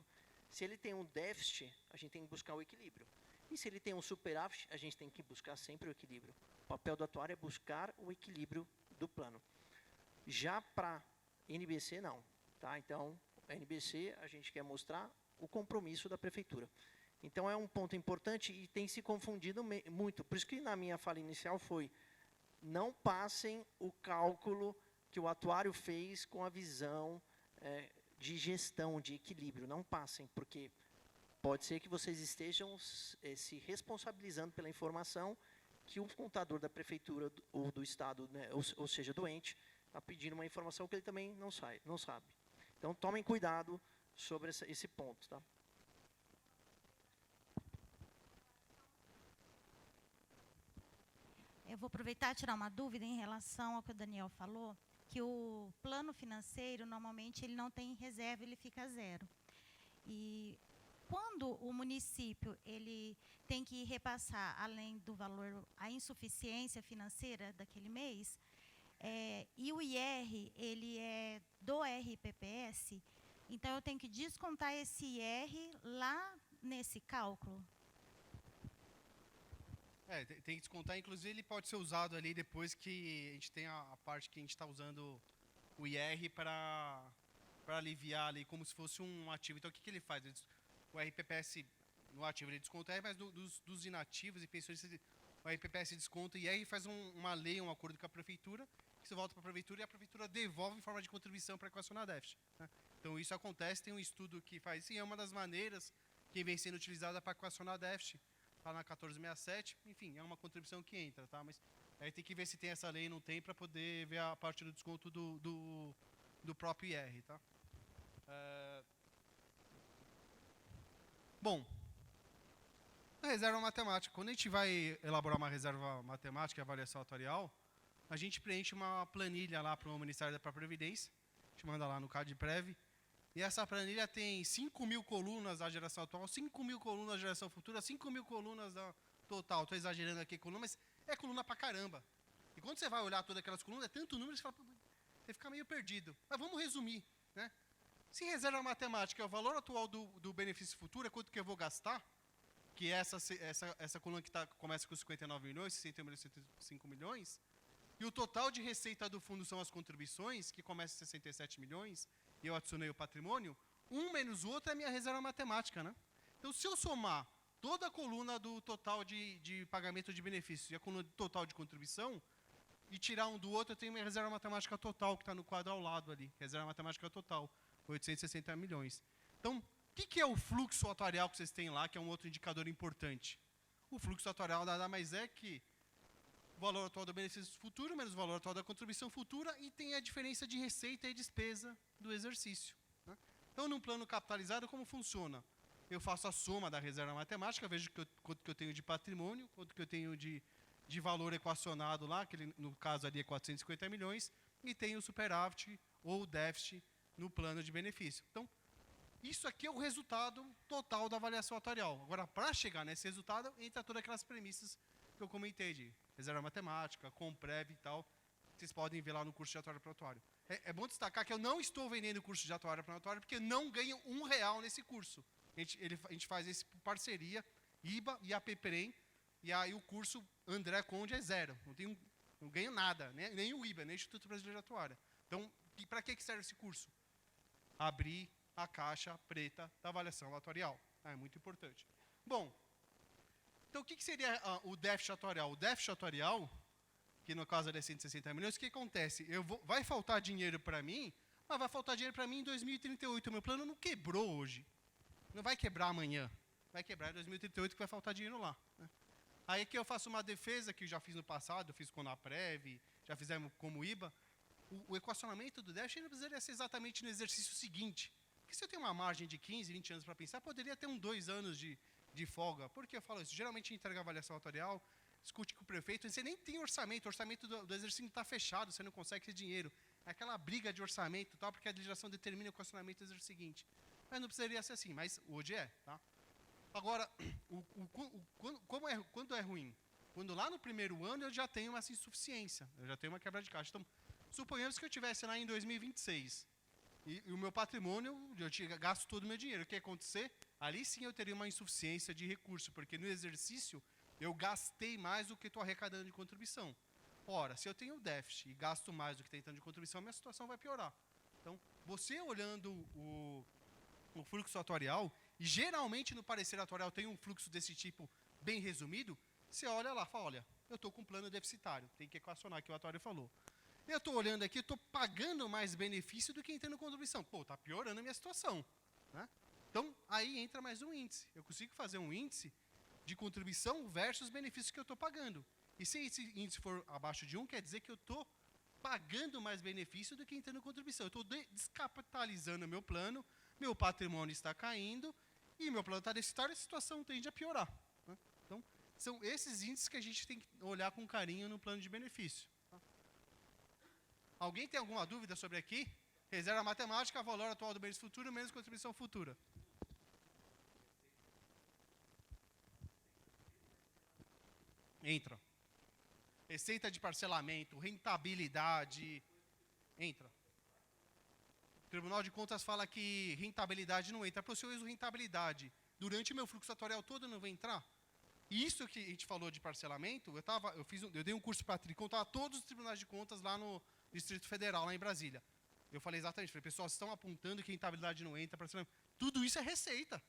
Se ele tem um déficit, a gente tem que buscar o equilíbrio. E se ele tem um superávit, a gente tem que buscar sempre o equilíbrio. O papel do atuário é buscar o equilíbrio do plano. Já para NBC, não. Tá? Então, a NBC, a gente quer mostrar o compromisso da prefeitura. Então, é um ponto importante e tem se confundido muito. Por isso que na minha fala inicial foi, não passem o cálculo que o atuário fez com a visão de gestão, de equilíbrio. Não passem, porque pode ser que vocês estejam se responsabilizando pela informação que o contador da prefeitura ou do estado, né, ou seja, do ente, está pedindo uma informação que ele também não sabe. Então, tomem cuidado sobre esse ponto. Tá? Eu vou aproveitar e tirar uma dúvida em relação ao que o Daniel falou, que o plano financeiro, normalmente, ele não tem reserva, ele fica zero. E quando o município ele tem que repassar, além do valor, a insuficiência financeira daquele mês, e o IR, ele é do RPPS, então eu tenho que descontar esse IR lá nesse cálculo? Tem que descontar, inclusive ele pode ser usado ali depois que a gente tem a parte que a gente está usando o IR para aliviar ali como se fosse um ativo. Então o que ele faz? O RPPS no ativo ele desconta o IR, mas dos inativos e pensões o RPPS desconta o IR e faz uma lei, um acordo com a prefeitura, que você volta para a prefeitura e a prefeitura devolve em forma de contribuição para equacionar déficit. Né? Então isso acontece, tem um estudo que faz isso e é uma das maneiras que vem sendo utilizada para equacionar déficit. Está na 1467, enfim, é uma contribuição que entra, tá? Mas aí tem que ver se tem essa lei ou não tem para poder ver a parte do desconto do próprio IR, tá? Bom, a reserva matemática. Quando a gente vai elaborar uma reserva matemática e avaliação atuarial, a gente preenche uma planilha lá para o Ministério da Previdência, a gente manda lá no CadPrev, e essa planilha tem 5.000 colunas da geração atual, 5.000 colunas da geração futura, 5.000 colunas da total. Estou exagerando aqui coluna, mas é coluna pra caramba. E quando você vai olhar todas aquelas colunas, é tanto número que você fala, você fica meio perdido. Mas vamos resumir. Né? Se reserva matemática é o valor atual do benefício futuro, é quanto que eu vou gastar, que é essa coluna que começa com 59 milhões, 61 milhões, 65 milhões, e o total de receita do fundo são as contribuições, que começa em 67 milhões, e eu adicionei o patrimônio, Um menos o outro é a minha reserva matemática, né? Então, se eu somar toda a coluna do total de pagamento de benefícios e a coluna total de contribuição, e tirar um do outro, eu tenho minha reserva matemática total, que está no quadro ao lado ali. Reserva matemática total, 860 milhões. Então, o que é o fluxo atuarial que vocês têm lá, que é um outro indicador importante? O fluxo atuarial nada mais é que o valor atual do benefício futuro menos o valor atual da contribuição futura, e tem a diferença de receita e despesa do exercício, né? Então, num plano capitalizado, como funciona? Eu faço a soma da reserva matemática, vejo quanto que eu tenho de patrimônio, quanto que eu tenho de valor equacionado lá, que no caso ali é 450 milhões, e tenho o superávit ou o déficit no plano de benefício. Então, isso aqui é o resultado total da avaliação atuarial. Agora, para chegar nesse resultado, entra todas aquelas premissas que eu comentei de reserva matemática, Comprev e tal, que vocês podem ver lá no curso de atuário para atuário. É bom destacar que eu não estou vendendo o curso de atuário para atuário, porque eu não ganho R$1 nesse curso. A gente faz isso por parceria, IBA e APPREM, e aí o curso André Conde é zero. Não ganho nada, né? Nem o IBA, nem o Instituto Brasileiro de Atuária. Então, para que serve esse curso? Abrir a caixa preta da avaliação atuarial. É muito importante. Bom, então o que seria o déficit atuarial? O déficit atuarial, que no caso é 160 milhões, o que acontece? Vai faltar dinheiro para mim, mas vai faltar dinheiro para mim em 2038. O meu plano não quebrou hoje. Não vai quebrar amanhã. Vai quebrar em 2038 que vai faltar dinheiro lá, né? Aí que eu faço uma defesa, que eu já fiz no passado, eu fiz com a Conaprev, já fizemos como IBA. O equacionamento do déficit não precisaria ser exatamente no exercício seguinte. Porque se eu tenho uma margem de 15, 20 anos para pensar, poderia ter 2 anos de folga. Por que eu falo isso? Geralmente entrega a avaliação atuarial, discute com o prefeito, você nem tem orçamento, o orçamento do exercício está fechado, você não consegue ter dinheiro. É aquela briga de orçamento, tal, porque a legislação determina o equacionamento do exercício seguinte. Mas não precisaria ser assim, mas hoje é, tá? Agora, quando é ruim? Quando lá no primeiro ano eu já tenho uma insuficiência, eu já tenho uma quebra de caixa. Então, suponhamos que eu estivesse lá em 2026 e o meu patrimônio, eu tinha gasto todo o meu dinheiro. O que ia acontecer? Ali sim eu teria uma insuficiência de recurso, porque no exercício eu gastei mais do que estou arrecadando de contribuição. Ora, se eu tenho déficit e gasto mais do que estou entrando de contribuição, minha situação vai piorar. Então, você olhando o fluxo atuarial, e geralmente no parecer atuarial tem um fluxo desse tipo bem resumido, você olha lá e fala, olha, eu estou com um plano deficitário, tem que equacionar, que o atuário falou. Eu estou olhando aqui, eu estou pagando mais benefício do que entrando contribuição. Pô, está piorando a minha situação, né? Então, aí entra mais um índice. Eu consigo fazer um índice de contribuição versus benefícios que eu estou pagando. E se esse índice for abaixo de 1, quer dizer que eu estou pagando mais benefício do que entrando contribuição. Eu estou descapitalizando o meu plano, meu patrimônio está caindo, e meu plano está deficitário, a situação tende a piorar, né? Então, são esses índices que a gente tem que olhar com carinho no plano de benefício. Tá? Alguém tem alguma dúvida sobre aqui? Reserva matemática, valor atual do benefício futuro menos contribuição futura. Entra. Receita de parcelamento, rentabilidade, entra. O Tribunal de Contas fala que rentabilidade não entra. Se eu uso rentabilidade durante o meu fluxo atuarial todo, não vai entrar? E isso que a gente falou de parcelamento, eu dei um curso para contar a todos os tribunais de contas lá no Distrito Federal, lá em Brasília. Eu falei exatamente, pessoal, vocês estão apontando que rentabilidade não entra, parcelamento. Tudo isso é receita.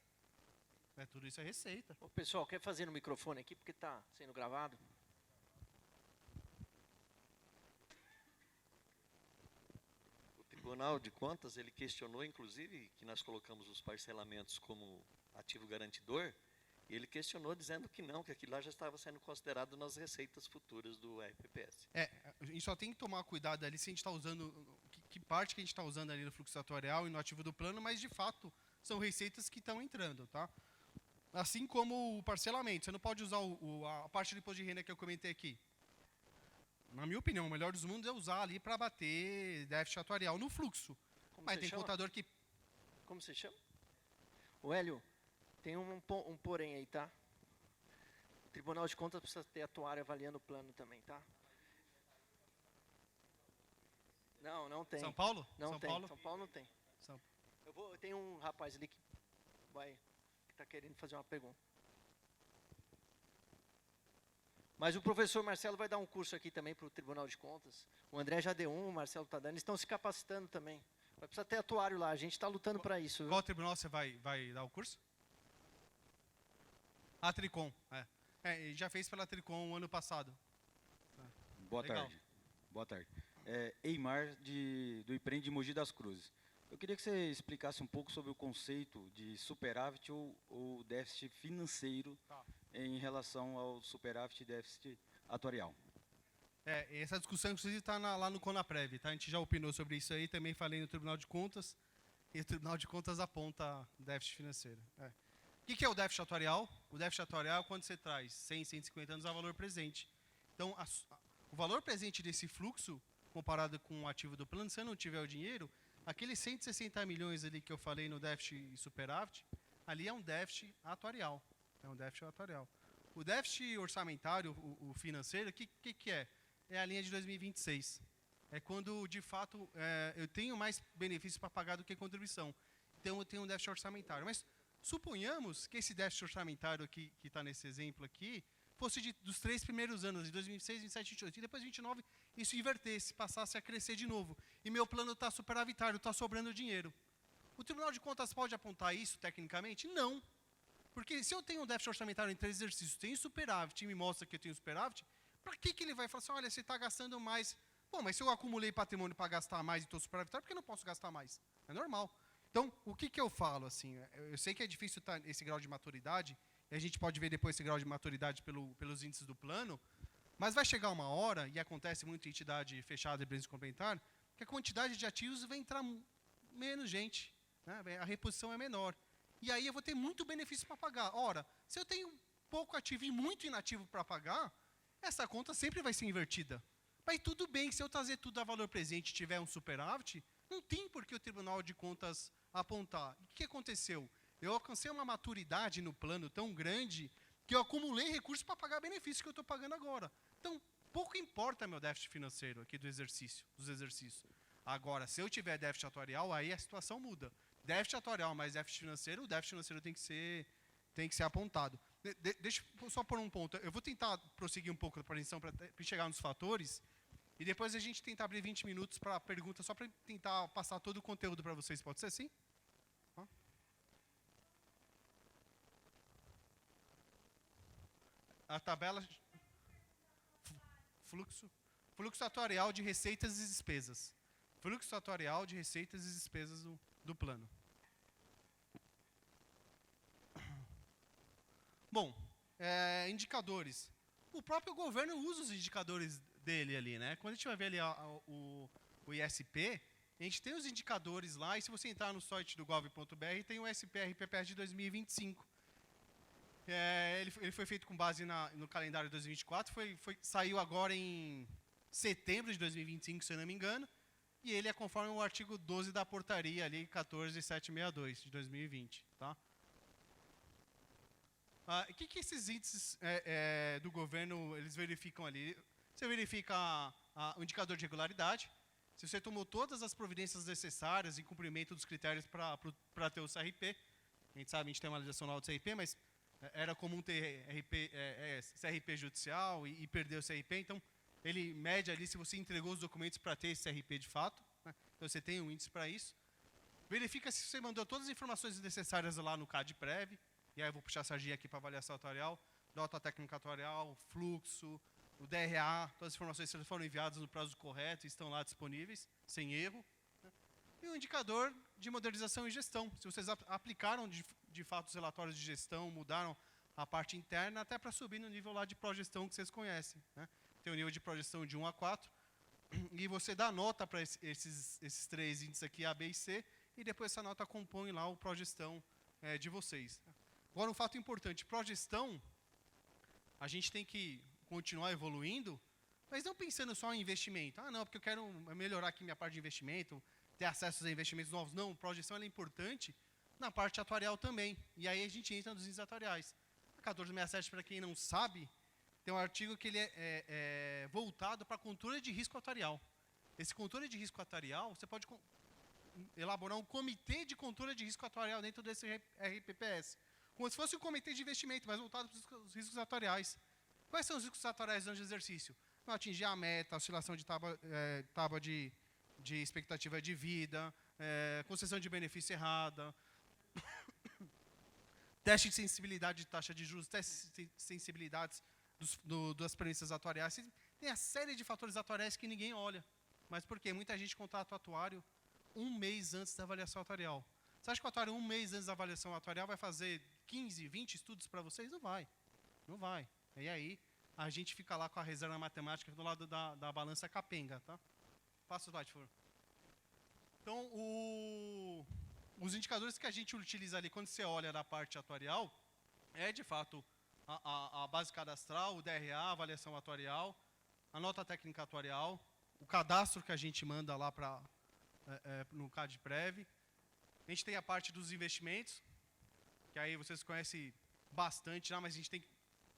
Tudo isso é receita. Ô, pessoal, quer fazer no microfone aqui, porque está sendo gravado? O Tribunal de Contas, ele questionou, inclusive, que nós colocamos os parcelamentos como ativo garantidor, e ele questionou dizendo que não, que aquilo lá já estava sendo considerado nas receitas futuras do RPPS. A gente só tem que tomar cuidado ali se a gente está usando, que parte que a gente está usando ali no fluxo atuarial e no ativo do plano, mas de fato são receitas que estão entrando, tá? Assim como o parcelamento, você não pode usar a parte do imposto de renda que eu comentei aqui. Na minha opinião, o melhor dos mundos é usar ali para bater déficit atuarial no fluxo. Mas tem contador que... Como você chama? O Hélio, tem um porém aí, tá? O Tribunal de Contas precisa ter atuário avaliando o plano também, tá? Não tem. São Paulo? Não tem. São Paulo não tem. São... Tem um rapaz ali que está querendo fazer uma pergunta. Mas o professor Marcelo vai dar um curso aqui também para o Tribunal de Contas. O André já deu um, o Marcelo está dando. Eles estão se capacitando também. Vai precisar ter atuário lá, a gente está lutando para isso. Viu? Qual tribunal você vai dar o curso? A Tricom, ele já fez pela Tricom o ano passado. Boa Legal. tarde. Boa tarde. Eimar, do Empreende de Mogi das Cruzes. Eu queria que você explicasse um pouco sobre o conceito de superávit ou déficit financeiro Tá. em relação ao superávit e déficit atuarial. Essa discussão, inclusive, está lá no Conaprev, tá? A gente já opinou sobre isso aí, também falei no Tribunal de Contas, e o Tribunal de Contas aponta déficit financeiro. O que é o déficit atuarial? O déficit atuarial é quando você traz 100, 150 anos a valor presente. Então, o valor presente desse fluxo, comparado com o ativo do plano, se eu não tiver o dinheiro, aqueles 160 milhões ali que eu falei no déficit e superávit, ali é um déficit atuarial. É um déficit atuarial. O déficit orçamentário, o financeiro, o que é? É a linha de 2026. É quando, de fato, eu tenho mais benefícios para pagar do que contribuição. Então, eu tenho um déficit orçamentário. Mas suponhamos que esse déficit orçamentário que está nesse exemplo aqui fosse dos 3 primeiros anos, de 2026, 27, 28. E depois, 29, isso invertesse, passasse a crescer de novo. E meu plano está superavitário, está sobrando dinheiro. O Tribunal de Contas pode apontar isso, tecnicamente? Não. Porque se eu tenho um déficit orçamentário em 3 exercícios, tenho superávit e me mostra que eu tenho superávit, para que ele vai falar assim, olha, você está gastando mais? Bom, mas se eu acumulei patrimônio para gastar mais e estou superavitário, por que eu não posso gastar mais? É normal. Então, o que eu falo? Assim, eu sei que é difícil esse grau de maturidade, e a gente pode ver depois esse grau de maturidade pelos índices do plano, mas vai chegar uma hora, e acontece muito em entidade fechada e preço complementar, que a quantidade de ativos vai entrar menos gente, né? A reposição é menor. E aí eu vou ter muito benefício para pagar. Ora, se eu tenho pouco ativo e muito inativo para pagar, essa conta sempre vai ser invertida. Mas tudo bem, se eu trazer tudo a valor presente e tiver um superávit, não tem por que o Tribunal de Contas apontar. O que aconteceu? Eu alcancei uma maturidade no plano tão grande que eu acumulei recursos para pagar benefícios que eu estou pagando agora. Então, pouco importa meu déficit financeiro aqui dos exercícios. Agora, se eu tiver déficit atuarial, aí a situação muda. Déficit atuarial mais déficit financeiro, o déficit financeiro tem que ser apontado. Deixa eu só pôr um ponto. Eu vou tentar prosseguir um pouco a apresentação para chegar nos fatores, e depois a gente tentar abrir 20 minutos para pergunta, só para tentar passar todo o conteúdo para vocês. Pode ser assim? A tabela... Fluxo atuarial de receitas e despesas. Fluxo atuarial de receitas e despesas do plano. Bom, indicadores. O próprio governo usa os indicadores dele ali, né? Quando a gente vai ver ali o ISP, a gente tem os indicadores lá, e se você entrar no site do gov.br, tem o SPR-PPS de 2025. Ele foi feito com base no calendário de 2024, saiu agora em setembro de 2025, se eu não me engano, e ele é conforme o artigo 12 da portaria ali, 14762 de 2020, tá? O que esses índices do governo eles verificam ali? Você verifica o indicador de regularidade, se você tomou todas as providências necessárias em cumprimento dos critérios para ter o CRP. A gente sabe, a gente tem uma legislação nova do CRP, mas era comum ter CRP judicial e perder o CRP, então ele mede ali se você entregou os documentos para ter esse CRP de fato, né? Então você tem um índice para isso. Verifica se você mandou todas as informações necessárias lá no CADPREV, e aí eu vou puxar a sardinha aqui para avaliação atuarial, nota técnica atuarial, fluxo, o DRA, todas as informações foram enviadas no prazo correto e estão lá disponíveis, sem erro. Né? E o indicador de modernização e gestão, se vocês aplicaram de fato os relatórios de gestão, mudaram a parte interna, até para subir no nível lá de progestão que vocês conhecem. Né? Tem o nível de progestão de 1 a 4, e você dá nota para esses 3 índices aqui, A, B e C, e depois essa nota compõe lá o progestão de vocês. Agora, um fato importante, progestão, a gente tem que continuar evoluindo, mas não pensando só em investimento. Ah, não, porque eu quero melhorar aqui minha parte de investimento, ter acesso a investimentos novos. Não, projeção é importante na parte atuarial também. E aí a gente entra nos índices atuariais. A 1467, para quem não sabe, tem um artigo que ele é voltado para a controle de risco atuarial. Esse controle de risco atuarial, você pode elaborar um comitê de controle de risco atuarial dentro desse RPPS. Como se fosse um comitê de investimento, mas voltado para os riscos atuariais. Quais são os riscos atuariais durante o exercício? Não atingir a meta, oscilação de tábua de expectativa de vida, concessão de benefício errada, teste de sensibilidade de taxa de juros, teste de sensibilidades das premissas atuariais. Tem a série de fatores atuariais que ninguém olha. Mas por quê? Muita gente contrata o atuário 1 mês antes da avaliação atuarial. Você acha que o atuário 1 mês antes da avaliação atuarial vai fazer 15, 20 estudos para vocês? Não vai. Não vai. E aí, a gente fica lá com a reserva matemática do lado da balança capenga, tá? Passa o slide, por favor. Então, os indicadores que a gente utiliza ali, quando você olha na parte atuarial, é, de fato, a base cadastral, o DRA, a avaliação atuarial, a nota técnica atuarial, o cadastro que a gente manda lá no CADPREV. A gente tem a parte dos investimentos, que aí vocês conhecem bastante já, mas a gente tem que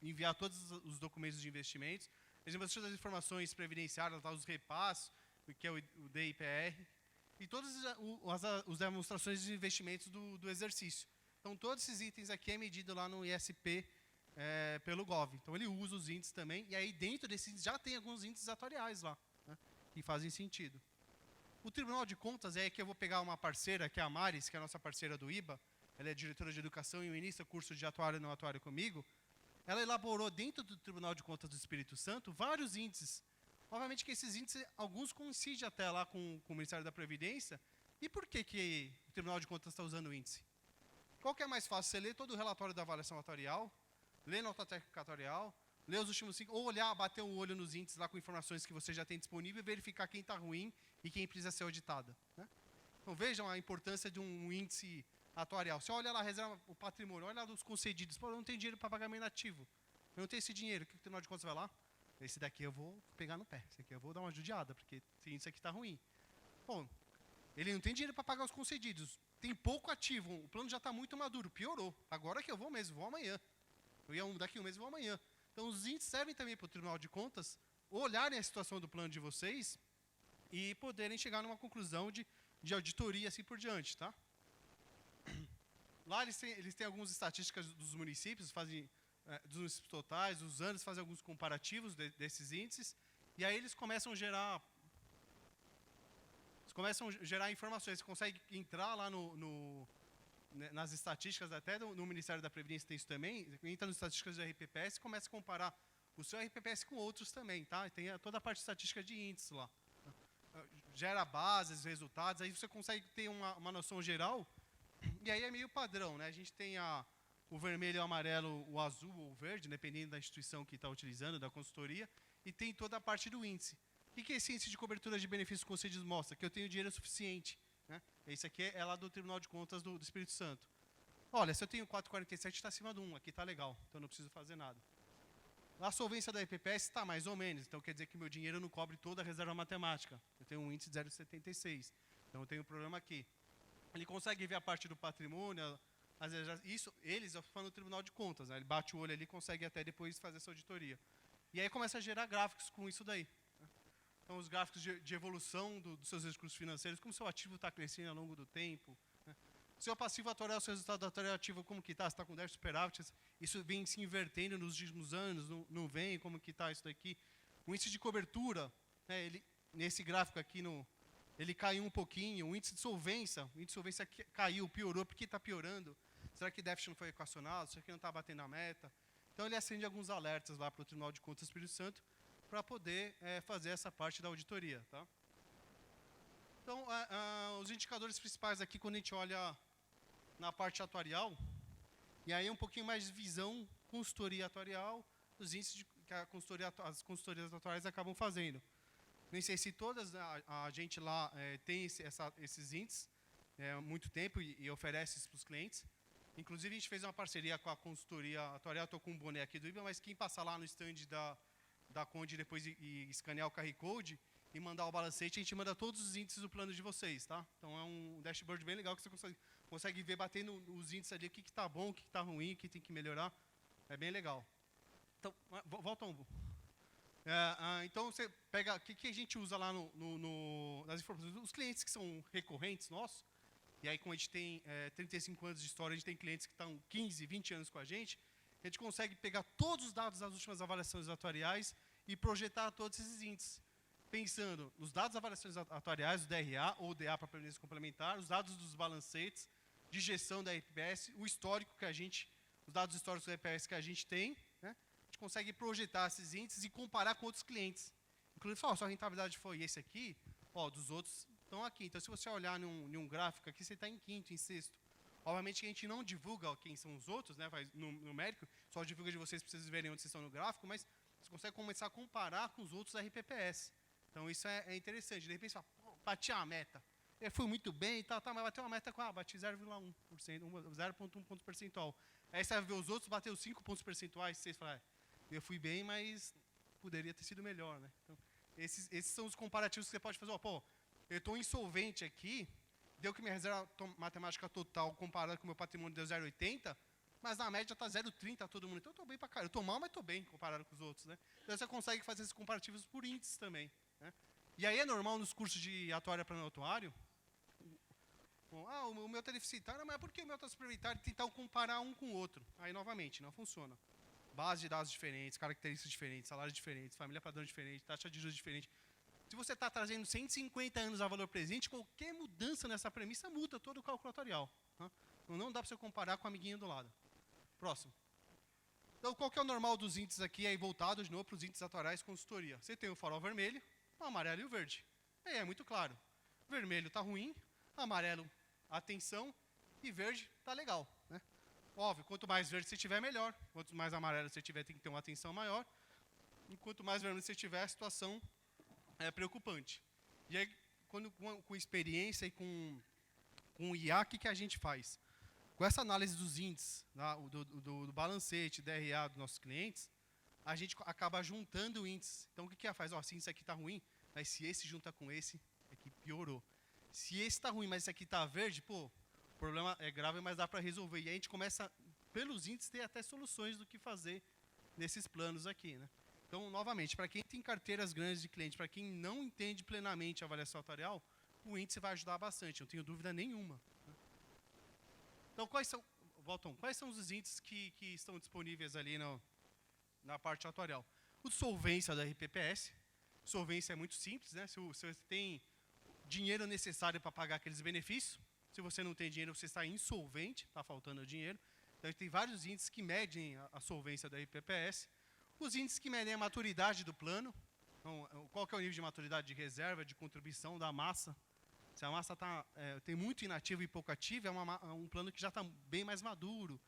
enviar todos os documentos de investimentos. A gente precisa das informações previdenciárias, os repassos, que é o DIPR, e todas as demonstrações de investimentos do exercício. Então, todos esses itens aqui é medido lá no ISP pelo GOV. Então, ele usa os índices também, e aí dentro desses índices já tem alguns índices atuariais lá, né, que fazem sentido. O Tribunal de Contas é que eu vou pegar uma parceira, que é a Maris, que é a nossa parceira do IBA, ela é diretora de educação e ministra curso de atuário e não atuário comigo. Ela elaborou dentro do Tribunal de Contas do Espírito Santo vários índices. Obviamente que esses índices, alguns coincidem até lá com o Ministério da Previdência. E por que o Tribunal de Contas está usando o índice? Qual que é mais fácil? Você lê todo o relatório da avaliação atuarial, lê nota técnica atuarial, lê os últimos 5, ou olhar, bater o olho nos índices lá com informações que você já tem disponível e verificar quem está ruim e quem precisa ser auditado, né? Então vejam a importância de um índice atuarial. Você olha lá a reserva, o patrimônio, olha lá dos concedidos. Pô, eu não tenho dinheiro para pagamento ativo. Eu não tenho esse dinheiro. O que o Tribunal de Contas vai lá? Esse daqui eu vou pegar no pé. Esse aqui eu vou dar uma judiada, porque esse índice aqui está ruim. Bom, ele não tem dinheiro para pagar os concedidos. Tem pouco ativo. O plano já está muito maduro. Piorou. Agora que eu vou mesmo, vou amanhã. Eu ia daqui um mês, vou amanhã. Então, os índices servem também para o Tribunal de Contas olharem a situação do plano de vocês e poderem chegar numa conclusão de auditoria assim por diante, tá? Lá eles têm algumas estatísticas dos municípios, fazem dos municípios totais, dos anos, fazem alguns comparativos desses índices, e aí eles começam a gerar informações. Você consegue entrar lá nas estatísticas até no Ministério da Previdência, tem isso também, entra nas estatísticas do RPPS e começa a comparar o seu RPPS com outros também, tá? Tem toda a parte de estatística de índices lá. Gera bases, resultados, aí você consegue ter uma noção geral, e aí é meio padrão, né? A gente tem o vermelho, o amarelo, o azul ou o verde, dependendo da instituição que está utilizando, da consultoria, e tem toda a parte do índice. O que esse índice de cobertura de benefícios concedidos mostra? Que eu tenho dinheiro suficiente, né? Esse aqui é lá do Tribunal de Contas do Espírito Santo. Olha, se eu tenho 4,47, está acima do 1, aqui está legal, então não preciso fazer nada. A solvência da EPPS está mais ou menos, então quer dizer que meu dinheiro não cobre toda a reserva matemática. Eu tenho um índice de 0,76, então eu tenho um problema aqui. Ele consegue ver a parte do patrimônio, às vezes, isso eles falam no Tribunal de Contas, né? Ele bate o olho ali e consegue até depois fazer essa auditoria. E aí começa a gerar gráficos com isso daí, né? Então, os gráficos de evolução dos seus recursos financeiros, como o seu ativo está crescendo ao longo do tempo, né? Seu passivo atuarial, seu resultado atuarial ativo, como que está? Se está com déficit superávit, isso vem se invertendo nos últimos anos, não vem, como que está isso daqui. O índice de cobertura, né, nesse gráfico aqui, ele caiu um pouquinho. O índice de solvência caiu, piorou. Por que está piorando? Será que déficit não foi equacionado? Será que não está batendo a meta? Então, ele acende alguns alertas lá para o Tribunal de Contas do Espírito Santo para poder fazer essa parte da auditoria, tá? Então, os indicadores principais aqui, quando a gente olha na parte atuarial, e aí um pouquinho mais de visão, consultoria atuarial, os índices que as consultorias atuariais acabam fazendo. Nem sei se todas a gente lá tem esses índices há muito tempo e oferece isso para os clientes. Inclusive, a gente fez uma parceria com a consultoria atuarial, estou com um boné aqui do IBA, mas quem passar lá no stand da Conde depois e escanear o QR Code e mandar o balancete, a gente manda todos os índices do plano de vocês, tá? Então, é um dashboard bem legal que você consegue ver, batendo os índices ali, o que está bom, o que está ruim, o que tem que melhorar. É bem legal. Então, volta um. Então, você pega, o que a gente usa lá nas informações? Os clientes que são recorrentes nossos, e aí como a gente tem 35 anos de história, a gente tem clientes que estão 15, 20 anos com a gente consegue pegar todos os dados das últimas avaliações atuariais e projetar todos esses índices. pensando nos dados das avaliações atuariais, do DRA ou DA para previdência complementar, os dados dos balancetes de gestão da RPPS, o histórico que a gente, os dados históricos da RPPS que a gente tem, né? A gente consegue projetar esses índices e comparar com outros clientes. Inclusive, sua rentabilidade foi esse aqui, dos outros estão aqui. Então, se você olhar num gráfico aqui, você está em quinto, em sexto. Obviamente que a gente não divulga quem são os outros, né, faz numérico, só divulga de vocês para vocês verem onde vocês estão no gráfico, mas você consegue começar a comparar com os outros RPPS. Então, isso é interessante. De repente, você fala, bati a meta. Eu fui muito bem, mas bateu uma meta com, bati 0,1%, 0,1 ponto percentual. Aí você vai ver os outros, bateu 5 pontos percentuais, vocês falam, eu fui bem, mas poderia ter sido melhor, né? Então, esses são os comparativos que você pode fazer. Eu estou insolvente aqui, deu que minha reserva matemática total comparada com o meu patrimônio deu 0,80, mas na média está 0,30 todo mundo. Então eu estou bem para cá. Eu estou mal, mas estou bem comparado com os outros, né? Então você consegue fazer esses comparativos por índices também, né? E aí é normal nos cursos de atuária para atuário, o meu está deficitário, mas por que o meu está suplementar? Tentar comparar um com o outro. Aí, novamente, não funciona. Base de dados diferentes, características diferentes, salários diferentes, família padrão diferente, taxa de juros diferente. Se você está trazendo 150 anos a valor presente, qualquer mudança nessa premissa muda todo o cálculo atuarial. Tá? Então, não dá para você comparar com o amiguinho do lado. Próximo. Então, qual que é o normal dos índices aqui, aí voltado de novo para os índices atuariais consultoria? Você tem o farol vermelho, o amarelo e o verde. Aí é muito claro. Vermelho está ruim, amarelo, atenção, e verde está legal, né? Óbvio, quanto mais verde você tiver, melhor. Quanto mais amarelo você tiver, tem que ter uma atenção maior. E quanto mais vermelho você tiver, a situação é preocupante. E aí, com experiência e com o IA, o que a gente faz? Com essa análise dos índices, do balancete, DRA dos nossos clientes, a gente acaba juntando o índice. Então, o que ela faz? Se isso aqui está ruim, mas se esse junta com esse, aqui piorou. Se esse está ruim, mas esse aqui está verde, o problema é grave, mas dá para resolver. E aí a gente começa, pelos índices, ter até soluções do que fazer nesses planos aqui, né? Então, novamente, para quem tem carteiras grandes de cliente, para quem não entende plenamente a avaliação atuarial, o índice vai ajudar bastante, não tenho dúvida nenhuma. Então, quais são os índices que estão disponíveis ali na parte atuarial? O de solvência da RPPS. Solvência é muito simples, né? Se você tem dinheiro necessário para pagar aqueles benefícios, se você não tem dinheiro, você está insolvente, está faltando dinheiro. Então, tem vários índices que medem a solvência da RPPS. Os índices que medem a maturidade do plano. Então, qual que é o nível de maturidade de reserva, de contribuição da massa? Se a massa tem muito inativo e pouco ativo, é um plano que já está bem mais maduro.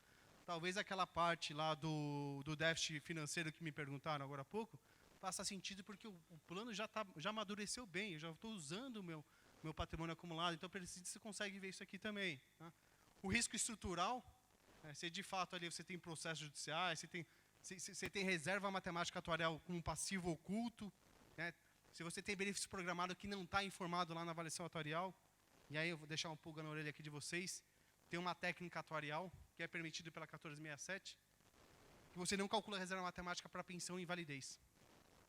Talvez aquela parte lá do déficit financeiro que me perguntaram agora há pouco, faça sentido porque o plano já amadureceu bem, eu já estou usando o meu patrimônio acumulado, então você consegue ver isso aqui também. Tá? O risco estrutural, se de fato ali você tem processos judiciais, você tem reserva matemática atuarial com um passivo oculto, né? Se você tem benefício programado que não está informado lá na avaliação atuarial, e aí eu vou deixar uma pulga na orelha aqui de vocês, tem uma técnica atuarial, que é permitida pela 1467, que você não calcula a reserva matemática para pensão e invalidez.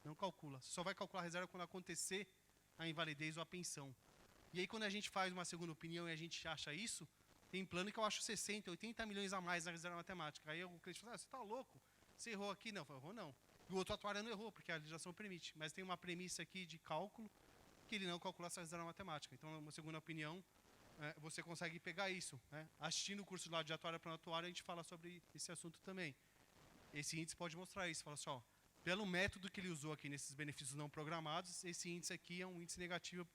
Não calcula. Você só vai calcular a reserva quando acontecer a invalidez ou a pensão. E aí, quando a gente faz uma segunda opinião e a gente acha isso, tem plano que eu acho 60, 80 milhões a mais na reserva matemática. Aí o cliente fala, você está louco? Você errou aqui? Não, eu errou não. E o outro atuário não errou, porque a legislação permite. Mas tem uma premissa aqui de cálculo que ele não calcula essa reserva matemática. Então, uma segunda opinião, você consegue pegar isso. Né? Assistindo o curso lá de atuária para atuário, a gente fala sobre esse assunto também. Esse índice pode mostrar isso. Fala assim, pelo método que ele usou aqui nesses benefícios não programados, esse índice aqui é um índice negativo,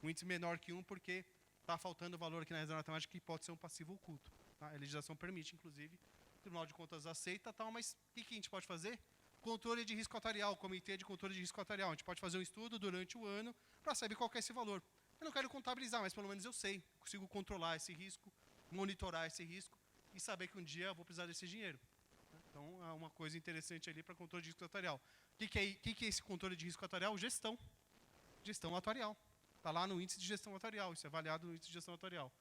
um índice menor que 1, porque está faltando valor aqui na reserva matemática que pode ser um passivo oculto. Tá? A legislação permite, inclusive, o Tribunal de Contas aceita, mas o que a gente pode fazer? Controle de risco atuarial, comitê de controle de risco atuarial. A gente pode fazer um estudo durante o ano para saber qual que é esse valor. Eu não quero contabilizar, mas pelo menos eu sei, consigo controlar esse risco, monitorar esse risco e saber que um dia eu vou precisar desse dinheiro. Então, é uma coisa interessante ali para controle de risco atuarial. O que é esse controle de risco atuarial? Gestão. Gestão atuarial. Está lá no índice de gestão atuarial, isso é avaliado no índice de gestão atuarial.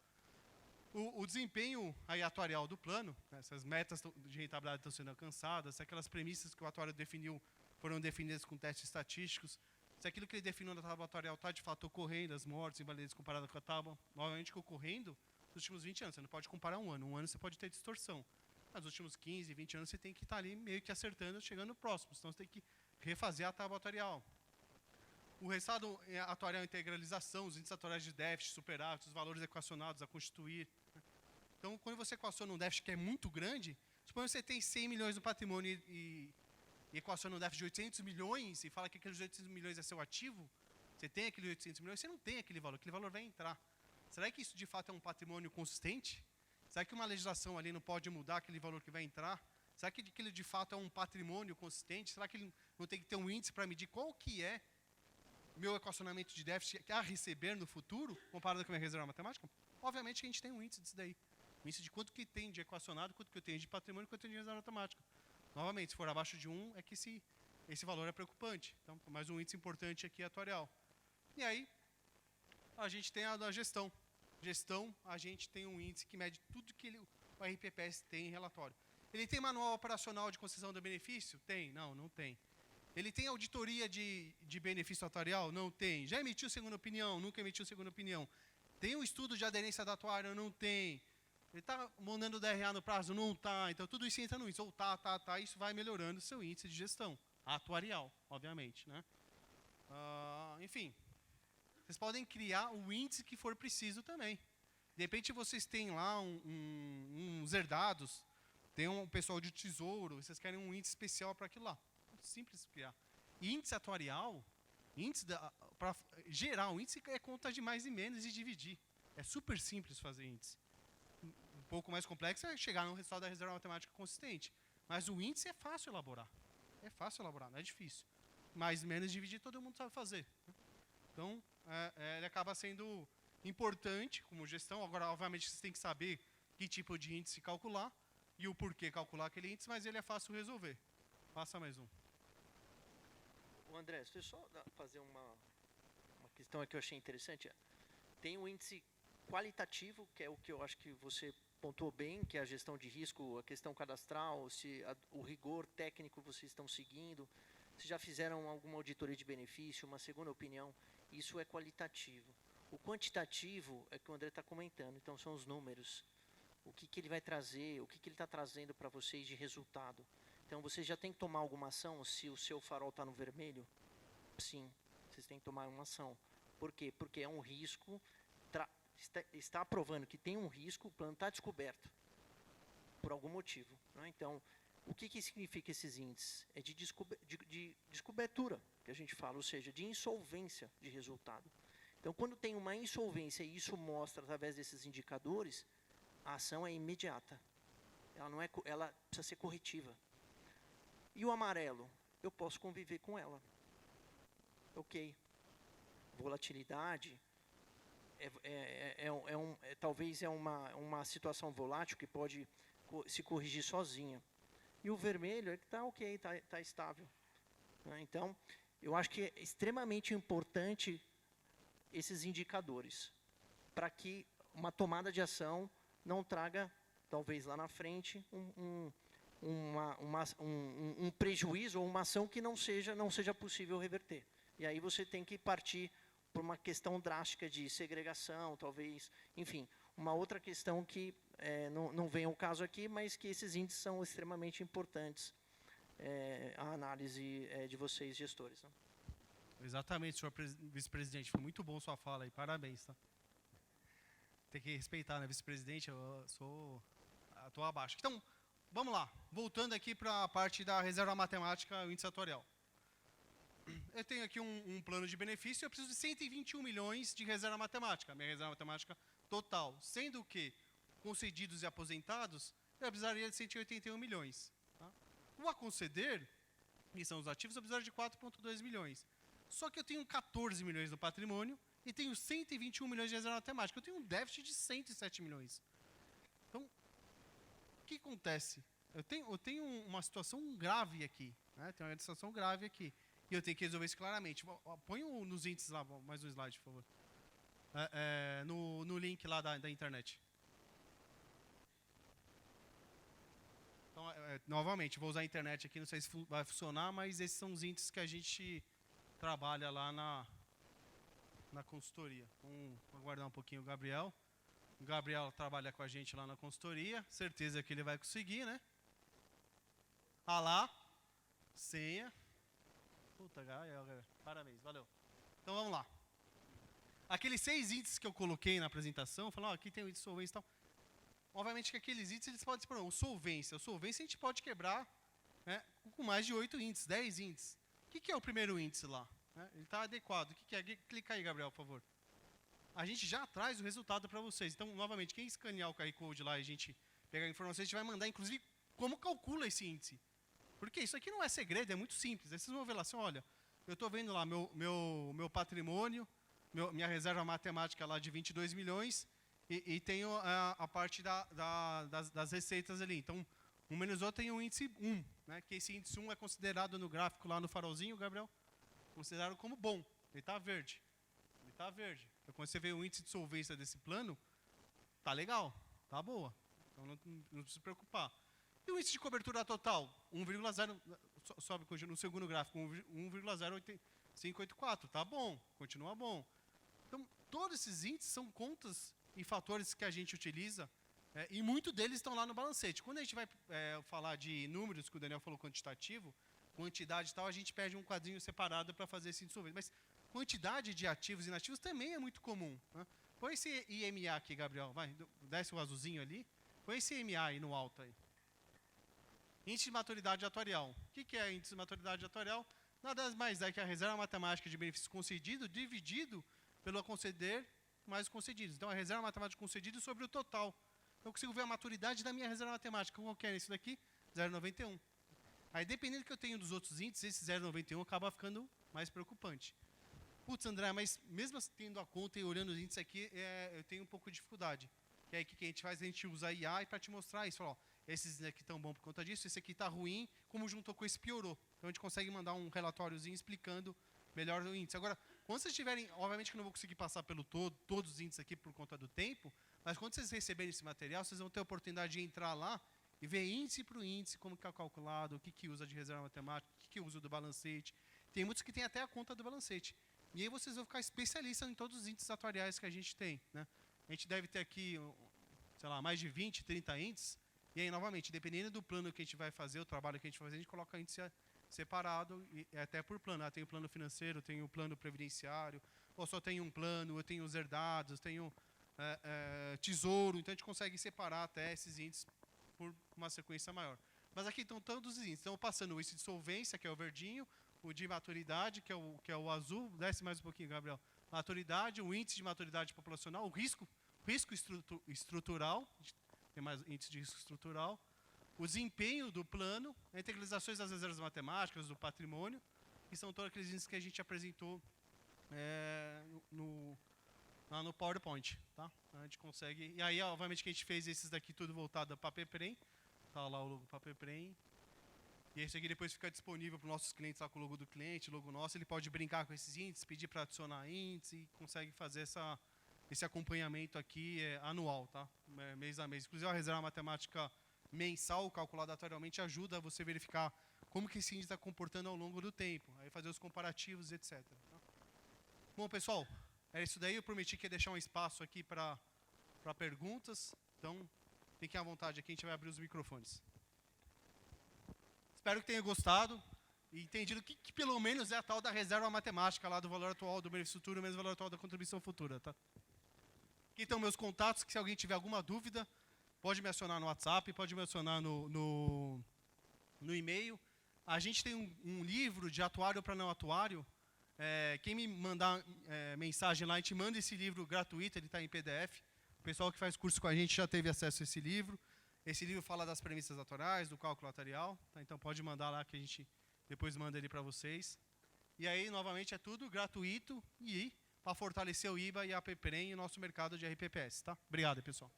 O desempenho aí atuarial do plano, essas metas de rentabilidade estão sendo alcançadas, se aquelas premissas que o atuário definiu foram definidas com testes estatísticos, se aquilo que ele definiu na tábua atuarial está de fato ocorrendo, as mortes, invalidez comparada com a tábua, novamente ocorrendo nos últimos 20 anos. Você não pode comparar um ano. Um ano você pode ter distorção. Mas nos últimos 15, 20 anos você tem que estar ali meio que acertando, chegando próximo. Então você tem que refazer a tábua atuarial. O resultado atuarial é integralização, os índices atuariais de déficit, superávit, os valores equacionados a constituir. Então, quando você equaciona um déficit que é muito grande, suponha que você tem 100 milhões no patrimônio e equaciona um déficit de 800 milhões e fala que aqueles 800 milhões é seu ativo, você tem aqueles 800 milhões, você não tem aquele valor vai entrar. Será que isso de fato é um patrimônio consistente? Será que uma legislação ali não pode mudar aquele valor que vai entrar? Será que aquilo de fato é um patrimônio consistente? Será que ele não tem que ter um índice para medir qual que é o meu equacionamento de déficit a receber no futuro, comparado com a minha reserva matemática? Obviamente que a gente tem um índice disso daí. Um índice de quanto que tem de equacionado, quanto que eu tenho de patrimônio, quanto eu tenho de reserva matemática. Novamente, se for abaixo de 1, é que esse valor é preocupante. Então, mais um índice importante aqui atuarial. E aí, a gente tem a da gestão. Gestão, a gente tem um índice que mede tudo que o RPPS tem em relatório. Ele tem manual operacional de concessão do benefício? Tem. Não tem. Ele tem auditoria de benefício atuarial? Não tem. Já emitiu segunda opinião? Nunca emitiu segunda opinião. Tem um estudo de aderência da atuária? Não tem. Ele está mandando o DRA no prazo? Não está. Então, tudo isso entra no índice. Ou tá. Isso vai melhorando o seu índice de gestão. Atuarial, obviamente. Né? Enfim, vocês podem criar o índice que for preciso também. De repente, vocês têm lá uns herdados, tem um pessoal de tesouro, vocês querem um índice especial para aquilo lá. Muito simples criar. E índice atuarial, para gerar um índice é conta de mais e menos e dividir. É super simples fazer índice. Um pouco mais complexo é chegar no resultado da reserva matemática consistente. Mas o índice é fácil elaborar. É fácil elaborar, não é difícil. Mais e menos dividir, todo mundo sabe fazer. Então, ele acaba sendo importante como gestão. Agora, obviamente, você tem que saber que tipo de índice calcular e o porquê calcular aquele índice, mas ele é fácil resolver. Passa mais um. O André, deixa eu só fazer uma questão aqui que eu achei interessante. Tem um índice qualitativo, que é o que eu acho que você pontuou bem, que é a gestão de risco, a questão cadastral, se o rigor técnico vocês estão seguindo, se já fizeram alguma auditoria de benefício, uma segunda opinião, isso é qualitativo. O quantitativo é que o André está comentando, então são os números. O que ele vai trazer, o que ele está trazendo para vocês de resultado. Então, vocês já têm que tomar alguma ação se o seu farol está no vermelho? Sim, vocês têm que tomar uma ação. Por quê? Porque é um risco, está provando que tem um risco, o plano está descoberto, por algum motivo. Né? Então, o que significa esses índices? É de descobertura, que a gente fala, ou seja, de insolvência de resultado. Então, quando tem uma insolvência e isso mostra através desses indicadores, a ação é imediata. Ela precisa ser corretiva. E o amarelo? Eu posso conviver com ela. Ok. Volatilidade, talvez é uma situação volátil que pode se corrigir sozinha. E o vermelho é que está ok, está estável. Então, eu acho que é extremamente importante esses indicadores, para que uma tomada de ação não traga, talvez lá na frente, um prejuízo ou uma ação que não seja possível reverter. E aí você tem que partir por uma questão drástica de segregação, talvez, enfim, uma outra questão que não vem ao caso aqui, mas que esses índices são extremamente importantes à análise de vocês, gestores. Né? Exatamente, senhor vice-presidente. Foi muito bom sua fala aí. Parabéns. Tá? Tem que respeitar, né, vice-presidente? Estou abaixo. Então, vamos lá. Voltando aqui para a parte da reserva matemática, o índice atuarial. Eu tenho aqui um plano de benefício, eu preciso de 121 milhões de reserva matemática, minha reserva matemática total. Sendo que, concedidos e aposentados, eu precisaria de 181 milhões. Tá? O a conceder, que são os ativos, eu precisaria de 4,2 milhões. Só que eu tenho 14 milhões no patrimônio e tenho 121 milhões de reserva matemática. Eu tenho um déficit de 107 milhões. Então, o que acontece? Eu tenho uma situação grave aqui. Né? Tem uma situação grave aqui. E eu tenho que resolver isso claramente. Põe nos índices lá, mais um slide, por favor. No link lá da internet. Então, novamente, vou usar a internet aqui, não sei se vai funcionar, mas esses são os índices que a gente trabalha lá na consultoria. Vamos aguardar um pouquinho o Gabriel. O Gabriel trabalha com a gente lá na consultoria. Certeza que ele vai conseguir, né? Ah lá. Senha. Puta, Gabriel. Parabéns, valeu. Então vamos lá. Aqueles 6 índices que eu coloquei na apresentação, falando, aqui tem o índice de solvência e tal. Obviamente que aqueles índices eles podem ser, o solvência a gente pode quebrar, né, com mais de 8 índices, 10 índices. O que é o primeiro índice lá? Né? Ele está adequado. O que é? Clica aí, Gabriel, por favor. A gente já traz o resultado para vocês. Então, novamente, quem escanear o QR Code lá e a gente pegar a informação, a gente vai mandar, inclusive, como calcula esse índice. Porque isso aqui não é segredo, é muito simples. Aí vocês vão ver lá assim, olha, eu estou vendo lá meu patrimônio, minha reserva matemática lá de 22 milhões e tenho a parte das receitas ali. Então, um menos outro tem o índice 1, né, que esse índice 1 é considerado no gráfico lá no farolzinho, Gabriel, considerado como bom. Ele está verde. Ele está verde. Então, quando você vê o índice de solvência desse plano, tá legal, tá boa. Então, não precisa se preocupar. E o índice de cobertura total? 1,0, sobe no segundo gráfico, 1,0584. Tá bom, continua bom. Então, todos esses índices são contas e fatores que a gente utiliza, e muitos deles estão lá no balancete. Quando a gente vai falar de números, que o Daniel falou quantitativo, quantidade e tal, a gente pede um quadrinho separado para fazer esse índice de solvência. Mas quantidade de ativos e inativos também é muito comum. Né? Põe esse IMA aqui, Gabriel. Vai, desce o azulzinho ali. Põe esse IMA aí no alto. Aí. Índice de maturidade atuarial. O que é índice de maturidade atuarial? Nada mais é que a reserva matemática de benefício concedido dividido pelo a conceder mais concedidos. Então, a reserva matemática concedida sobre o total. Então, eu consigo ver a maturidade da minha reserva matemática. Qual que é esse daqui? 0,91. Aí, dependendo do que eu tenho dos outros índices, esse 0,91 acaba ficando mais preocupante. Putz, André, mas mesmo tendo a conta e olhando os índices aqui, eu tenho um pouco de dificuldade. Que aí, o que a gente faz? A gente usa a IA para te mostrar isso. Fala, ó, esses aqui estão bons por conta disso, esse aqui está ruim, como juntou com esse piorou. Então, a gente consegue mandar um relatóriozinho explicando melhor o índice. Agora, quando vocês tiverem, obviamente que eu não vou conseguir passar pelo todos os índices aqui por conta do tempo, mas quando vocês receberem esse material, vocês vão ter a oportunidade de entrar lá e ver índice por índice, como que é calculado, o que usa de reserva matemática, o que usa do balancete. Tem muitos que têm até a conta do balancete. E aí vocês vão ficar especialistas em todos os índices atuariais que a gente tem. Né? A gente deve ter aqui, sei lá, mais de 20, 30 índices. E aí, novamente, dependendo do plano que a gente vai fazer, o trabalho que a gente vai fazer, a gente coloca índice separado, e até por plano. Tem o plano financeiro, tem o plano previdenciário, ou só tem um plano, eu tenho os herdados, tenho tesouro. Então, a gente consegue separar até esses índices por uma sequência maior. Mas aqui estão todos os índices. Então, passando o índice de solvência, que é o verdinho, o de maturidade, que é o azul. Desce mais um pouquinho, Gabriel. Maturidade, o índice de maturidade populacional, o risco estrutural, tem mais índice de risco estrutural, o desempenho do plano, a integralizações das reservas matemáticas, do patrimônio, que são todos aqueles índices que a gente apresentou lá no PowerPoint. Tá? A gente consegue. E aí, obviamente, que a gente fez esses daqui tudo voltado para PaperPrem. Está lá o logo PaperPrem. E esse aqui depois fica disponível para os nossos clientes lá com o logo do cliente, logo nosso. Ele pode brincar com esses índices, pedir para adicionar índice e consegue fazer esse acompanhamento aqui anual, tá? Mês a mês. Inclusive, a reserva matemática mensal, calculada atualmente, ajuda a você verificar como que esse índice está comportando ao longo do tempo. Aí fazer os comparativos, etc. Tá? Bom, pessoal, é isso daí. Eu prometi que ia deixar um espaço aqui para perguntas. Então, fiquem à vontade aqui, a gente vai abrir os microfones. Espero que tenham gostado e entendido que pelo menos é a tal da reserva matemática lá do valor atual do benefício futuro, menos o valor atual da contribuição futura. Tá? Aqui estão meus contatos, que se alguém tiver alguma dúvida, pode me acionar no WhatsApp, pode me acionar no e-mail. A gente tem um livro de atuário para não atuário. Quem me mandar mensagem lá, a gente manda esse livro gratuito, ele está em PDF. O pessoal que faz curso com a gente já teve acesso a esse livro. Esse livro fala das premissas atuariais, do cálculo atuarial. Tá? Então pode mandar lá que a gente depois manda ele para vocês. E aí, novamente, é tudo gratuito e para fortalecer o IBA e a PPREM e o nosso mercado de RPPS. Tá? Obrigado, pessoal.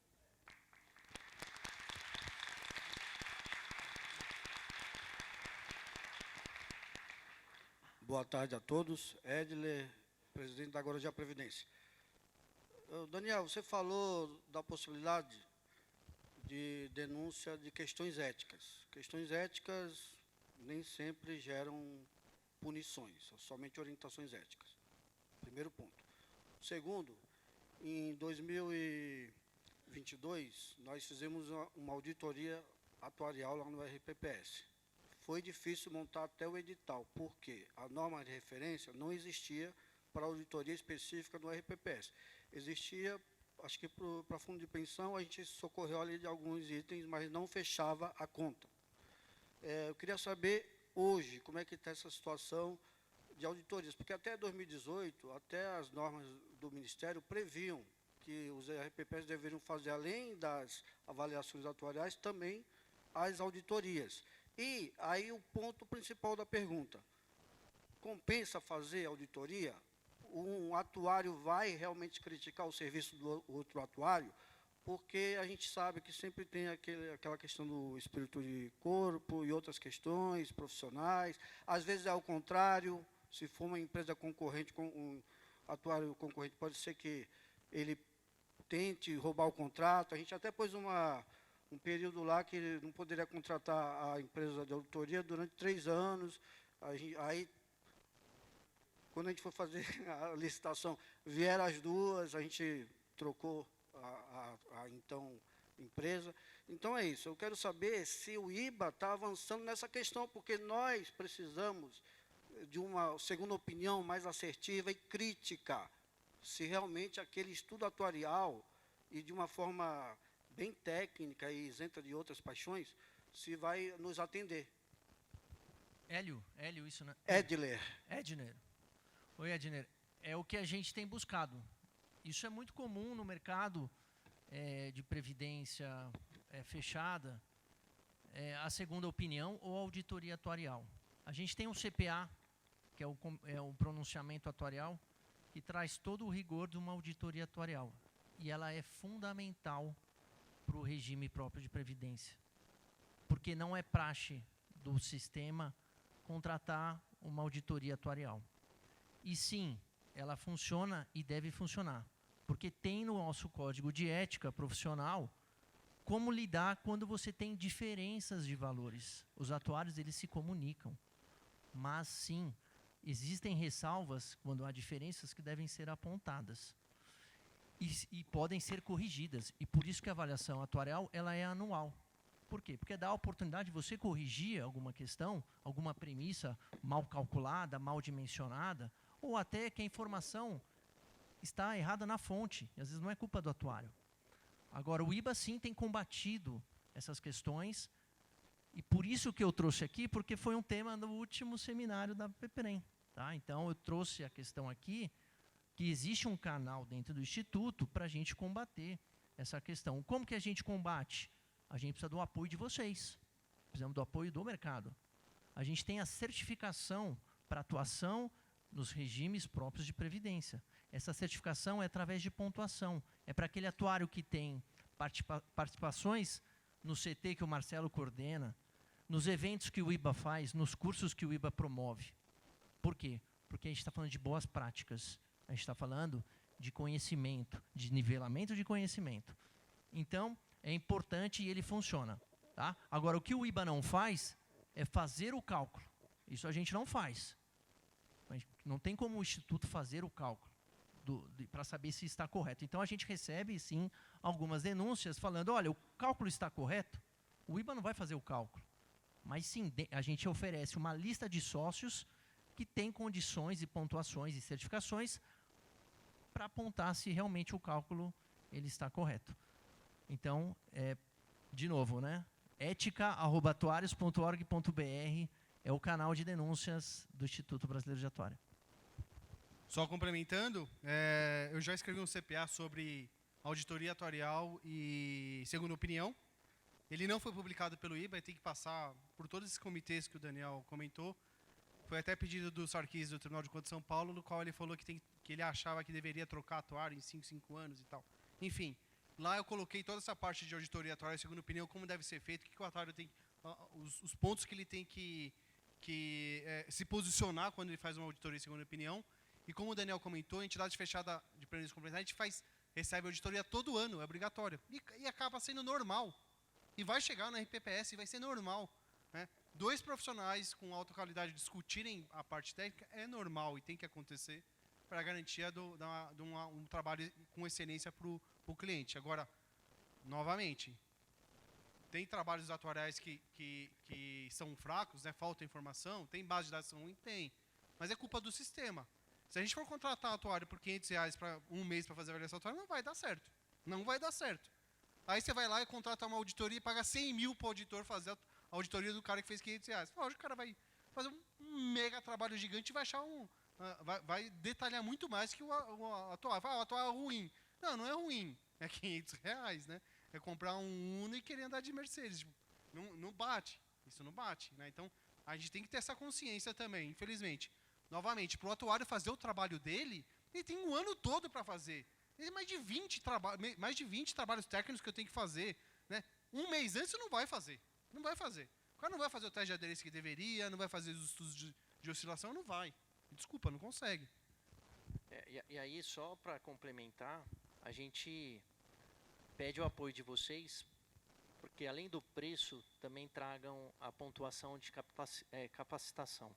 Boa tarde a todos. Edler, presidente da Guarujá Previdência. Daniel, você falou da possibilidade de denúncia de questões éticas. Questões éticas nem sempre geram punições, são somente orientações éticas. Primeiro ponto. Segundo, em 2022, nós fizemos uma auditoria atuarial lá no RPPS. Foi difícil montar até o edital, porque a norma de referência não existia para auditoria específica do RPPS. Existia, acho que para fundo de pensão, a gente socorreu ali de alguns itens, mas não fechava a conta. Eu queria saber, hoje, como é que está essa situação de auditorias, porque até 2018, até as normas do Ministério previam que os RPPs deveriam fazer, além das avaliações atuariais, também as auditorias. E aí o ponto principal da pergunta: compensa fazer auditoria? Um atuário vai realmente criticar o serviço do outro atuário? Porque a gente sabe que sempre tem aquela questão do espírito de corpo e outras questões profissionais. Às vezes é ao contrário, se for uma empresa concorrente, com um atuário concorrente, pode ser que ele tente roubar o contrato. A gente até pôs um período lá que não poderia contratar a empresa de auditoria durante 3 anos. Aí, quando a gente for fazer a licitação, vieram as duas, a gente trocou a então empresa. Então é isso, eu quero saber se o IBA está avançando nessa questão, porque nós precisamos de uma segunda opinião mais assertiva e crítica, se realmente aquele estudo atuarial, e de uma forma bem técnica e isenta de outras paixões, se vai nos atender. Hélio, isso, né? Edler. Edner. Oi, Edner. É o que a gente tem buscado. Isso é muito comum no mercado de previdência fechada, a segunda opinião ou auditoria atuarial. A gente tem um CPA, que é o pronunciamento atuarial, que traz todo o rigor de uma auditoria atuarial. E ela é fundamental para o regime próprio de previdência. Porque não é praxe do sistema contratar uma auditoria atuarial. E sim, ela funciona e deve funcionar. Porque tem no nosso código de ética profissional como lidar quando você tem diferenças de valores. Os atuários, eles se comunicam. Mas, sim, existem ressalvas quando há diferenças que devem ser apontadas. E podem ser corrigidas. E por isso que a avaliação atuarial ela é anual. Por quê? Porque dá a oportunidade de você corrigir alguma questão, alguma premissa mal calculada, mal dimensionada, ou até que a informação está errada na fonte. E às vezes não é culpa do atuário. Agora, o IBA sim tem combatido essas questões, e por isso que eu trouxe aqui, porque foi um tema do último seminário da PEPREM. Tá? Então, eu trouxe a questão aqui, que existe um canal dentro do Instituto para a gente combater essa questão. Como que a gente combate? A gente precisa do apoio de vocês. Precisamos do apoio do mercado. A gente tem a certificação para atuação nos regimes próprios de previdência. Essa certificação é através de pontuação. É para aquele atuário que tem participações no CT que o Marcelo coordena, nos eventos que o IBA faz, nos cursos que o IBA promove. Por quê? Porque a gente está falando de boas práticas. A gente está falando de conhecimento, de nivelamento de conhecimento. Então, é importante e ele funciona. Tá? Agora, o que o IBA não faz é fazer o cálculo. Isso a gente não faz. Não tem como o Instituto fazer o cálculo para saber se está correto. Então, a gente recebe, sim, algumas denúncias falando, olha, o cálculo está correto? O IBA não vai fazer o cálculo. Mas, sim, a gente oferece uma lista de sócios que tem condições e pontuações e certificações para apontar se realmente o cálculo ele está correto. Então, de novo, né? ética@atuarios.org.br é o canal de denúncias do Instituto Brasileiro de Atuária. Só complementando, eu já escrevi um CPA sobre auditoria atuarial e segunda opinião. Ele não foi publicado pelo IBA, tem que passar por todos esses comitês que o Daniel comentou. Foi até pedido do Sarkis do Tribunal de Contas de São Paulo, no qual ele falou que ele achava que deveria trocar atuário em 5 anos e tal. Enfim, lá eu coloquei toda essa parte de auditoria atuarial e segunda opinião, como deve ser feito, que o atuário tem, os pontos que ele tem que se posicionar quando ele faz uma auditoria e segunda opinião. E como o Daniel comentou, a entidade fechada de previdência complementar, a gente recebe auditoria todo ano, é obrigatório. E acaba sendo normal. E vai chegar na RPPS e vai ser normal. Né? 2 profissionais com alta qualidade discutirem a parte técnica é normal e tem que acontecer para a garantia de um trabalho com excelência para o cliente. Agora, novamente, tem trabalhos atuariais que são fracos, né? Falta informação, tem base de dados que são ruins? Tem. Mas é culpa do sistema. Se a gente for contratar atuário por R$500 para um mês para fazer a avaliação atuária, não vai dar certo. Não vai dar certo. Aí você vai lá e contrata uma auditoria e paga 100 mil para o auditor fazer a auditoria do cara que fez R$500. Lógico, o cara vai fazer um mega trabalho gigante e vai achar vai detalhar muito mais que o atuário. Fala, o atuário é ruim. Não, não é ruim. É R$500, né? É comprar um Uno e querer andar de Mercedes. Tipo, não bate. Isso não bate, né? Então, a gente tem que ter essa consciência também, infelizmente. Novamente, para o atuário fazer o trabalho dele, ele tem um ano todo para fazer. Tem mais de 20 trabalhos técnicos que eu tenho que fazer, né? Um mês antes não vai fazer. Não vai fazer. O cara não vai fazer o teste de aderência que deveria, não vai fazer os estudos de oscilação, não vai. Desculpa, não consegue. E aí, só para complementar, a gente pede o apoio de vocês, porque além do preço, também tragam a pontuação de capacitação.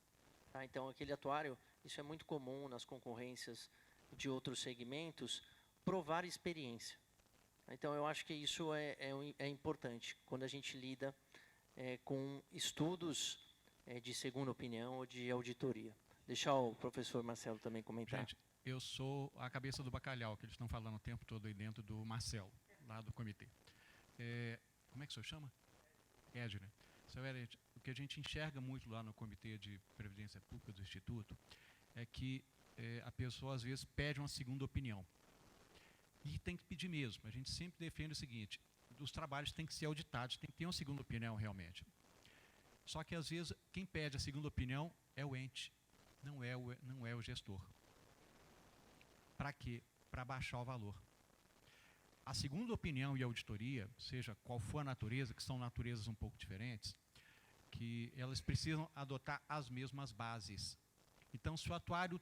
Tá? Então, aquele atuário, isso é muito comum nas concorrências de outros segmentos, provar experiência. Então, eu acho que isso é importante, quando a gente lida com estudos de segunda opinião ou de auditoria. Deixar o professor Marcelo também comentar. Gente, eu sou a cabeça do bacalhau, que eles estão falando o tempo todo aí dentro do Marcelo, lá do comitê. Como é que o senhor chama? Edner. Seu Edner, o que a gente enxerga muito lá no Comitê de Previdência Pública do Instituto é que a pessoa, às vezes, pede uma segunda opinião. E tem que pedir mesmo. A gente sempre defende o seguinte, os trabalhos têm que ser auditados, tem que ter uma segunda opinião realmente. Só que, às vezes, quem pede a segunda opinião é o ente, não é o gestor. Para quê? Para baixar o valor. A segunda opinião e a auditoria, seja qual for a natureza, que são naturezas um pouco diferentes, que elas precisam adotar as mesmas bases. Então, se o atuário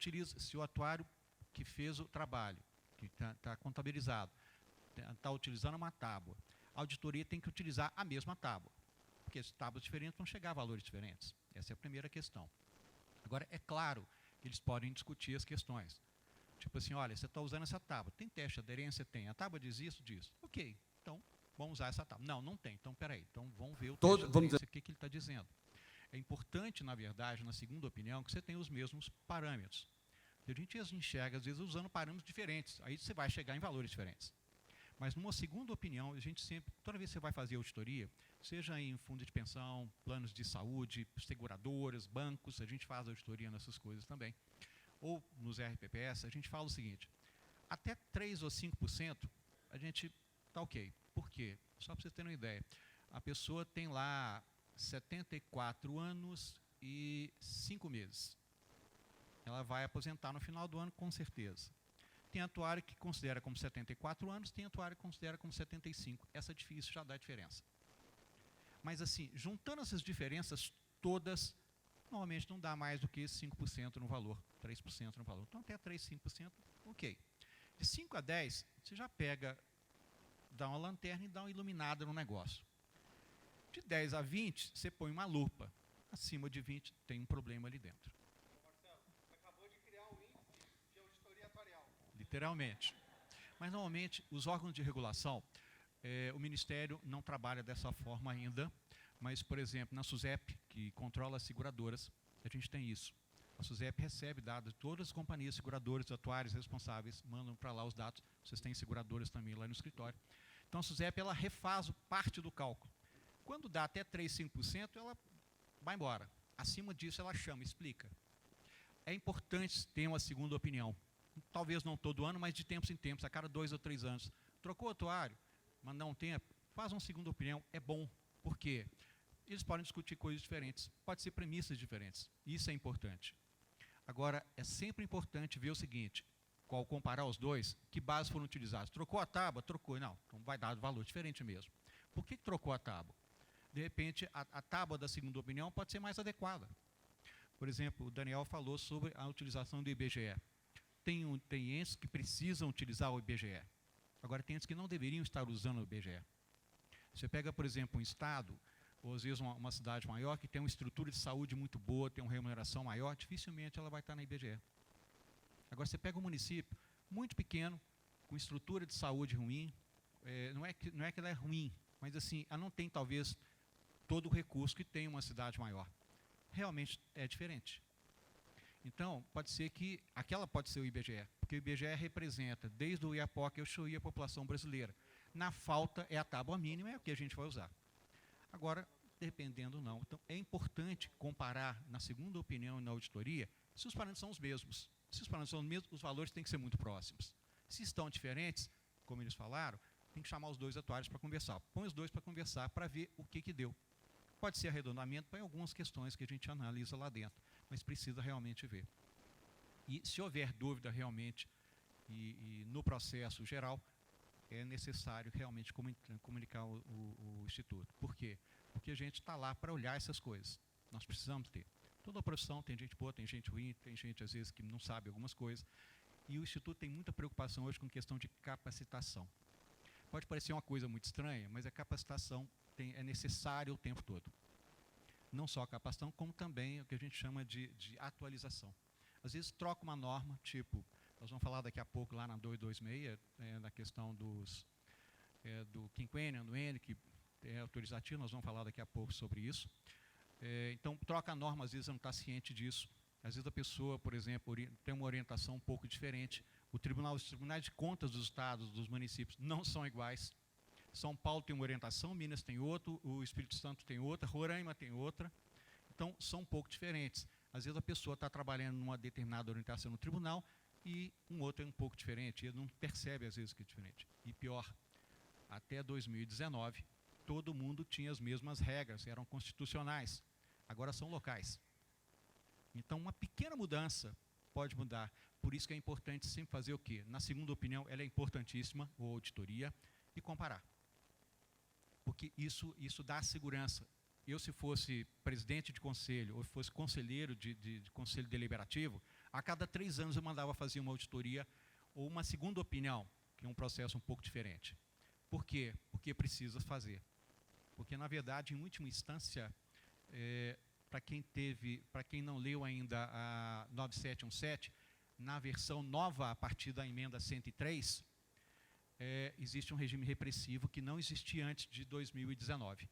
que fez o trabalho, que está contabilizado, está utilizando uma tábua, a auditoria tem que utilizar a mesma tábua, porque as tábuas diferentes vão chegar a valores diferentes. Essa é a primeira questão. Agora, é claro que eles podem discutir as questões. Tipo assim, olha, você está usando essa tábua, tem teste de aderência? Tem. A tábua diz isso? Diz. Ok, então vamos usar essa tábua. Não, não tem. Então, peraí. Então, vamos ver o teste de aderência, o que ele está dizendo. É importante, na verdade, na segunda opinião, que você tenha os mesmos parâmetros. A gente enxerga, às vezes, usando parâmetros diferentes. Aí você vai chegar em valores diferentes. Mas, numa segunda opinião, a gente sempre, toda vez que você vai fazer auditoria, seja em fundos de pensão, planos de saúde, seguradoras, bancos, a gente faz auditoria nessas coisas também. Ou nos RPPS, a gente fala o seguinte, até 3 ou 5% a gente está ok. Por quê? Só para vocês terem uma ideia. A pessoa tem lá 74 anos e 5 meses. Ela vai aposentar no final do ano, com certeza. Tem atuário que considera como 74 anos, tem atuário que considera como 75. Essa difícil já dá diferença. Mas, assim, juntando essas diferenças todas, normalmente não dá mais do que 5% no valor, 3% no valor. Então, até 3, 5%, ok. De 5 a 10, você já pega, dá uma lanterna e dá uma iluminada no negócio. De 10 a 20, você põe uma lupa. Acima de 20, tem um problema ali dentro. Marcelo, você acabou de criar um índice de auditoria atuarial. Literalmente. Mas, normalmente, os órgãos de regulação, o Ministério não trabalha dessa forma ainda, mas, por exemplo, na SUSEP, que controla as seguradoras, a gente tem isso. A SUSEP recebe dados de todas as companhias seguradoras, atuários responsáveis, mandam para lá os dados. Vocês têm seguradoras também lá no escritório. Então, a SUSEP, ela refaz parte do cálculo. Quando dá até 3, 5%, ela vai embora. Acima disso, ela chama, explica. É importante ter uma segunda opinião. Talvez não todo ano, mas de tempos em tempos, a cada 2 ou 3 anos. Trocou o atuário, mas não tem, faz uma segunda opinião, é bom. Por quê? Eles podem discutir coisas diferentes, pode ser premissas diferentes. Isso é importante. Agora, é sempre importante ver o seguinte, qual comparar os dois, que bases foram utilizadas. Trocou a tábua? Trocou. Não, então vai dar valor diferente mesmo. Por que trocou a tábua? De repente, a tábua da segunda opinião pode ser mais adequada. Por exemplo, o Daniel falou sobre a utilização do IBGE. Tem entes que precisam utilizar o IBGE. Agora, tem entes que não deveriam estar usando o IBGE. Você pega, por exemplo, um estado, ou às vezes uma cidade maior, que tem uma estrutura de saúde muito boa, tem uma remuneração maior, dificilmente ela vai estar na IBGE. Agora, você pega um município muito pequeno, com estrutura de saúde ruim, não é que ela é ruim, mas assim, ela não tem, talvez, todo o recurso que tem uma cidade maior. Realmente é diferente. Então, pode ser que aquela pode ser o IBGE, porque o IBGE representa, desde o IAPOC ao Chuí, a população brasileira. Na falta, é a tábua mínima, é o que a gente vai usar. Agora, dependendo não. Então, é importante comparar, na segunda opinião e na auditoria, se os parâmetros são os mesmos. Se os parâmetros são os mesmos, os valores têm que ser muito próximos. Se estão diferentes, como eles falaram, tem que chamar os dois atuários para conversar. Põe os dois para conversar para ver o que deu. Pode ser arredondamento para algumas questões que a gente analisa lá dentro, mas precisa realmente ver. E se houver dúvida realmente, e no processo geral, é necessário realmente comunicar o Instituto. Por quê? Porque a gente está lá para olhar essas coisas. Nós precisamos ter. Toda a profissão tem gente boa, tem gente ruim, tem gente, às vezes, que não sabe algumas coisas. E o Instituto tem muita preocupação hoje com questão de capacitação. Pode parecer uma coisa muito estranha, mas a capacitação é necessária o tempo todo. Não só a capacitação, como também o que a gente chama de atualização. Às vezes troca uma norma, tipo, nós vamos falar daqui a pouco lá na 226, na questão do quinquênio, anuênio, que é autorizativo, nós vamos falar daqui a pouco sobre isso. Então, troca a norma, às vezes não está ciente disso. Às vezes a pessoa, por exemplo, tem uma orientação um pouco diferente. Os tribunais de contas dos estados, dos municípios, não são iguais. São Paulo tem uma orientação, Minas tem outro, o Espírito Santo tem outra, Roraima tem outra. Então, são um pouco diferentes. Às vezes a pessoa está trabalhando numa determinada orientação no tribunal e um outro é um pouco diferente. Ele não percebe, às vezes, que é diferente. E pior, até 2019, todo mundo tinha as mesmas regras, eram constitucionais. Agora são locais. Então, uma pequena mudança pode mudar. Por isso que é importante sempre fazer o quê? Na segunda opinião, ela é importantíssima, ou auditoria, e comparar. Porque isso dá segurança. Eu, se fosse presidente de conselho, ou fosse conselheiro de conselho deliberativo, a cada 3 anos eu mandava fazer uma auditoria, ou uma segunda opinião, que é um processo um pouco diferente. Por quê? Porque precisa fazer. Porque, na verdade, em última instância, para quem não leu ainda a 9717, na versão nova, a partir da emenda 103, existe um regime repressivo que não existia antes de 2019.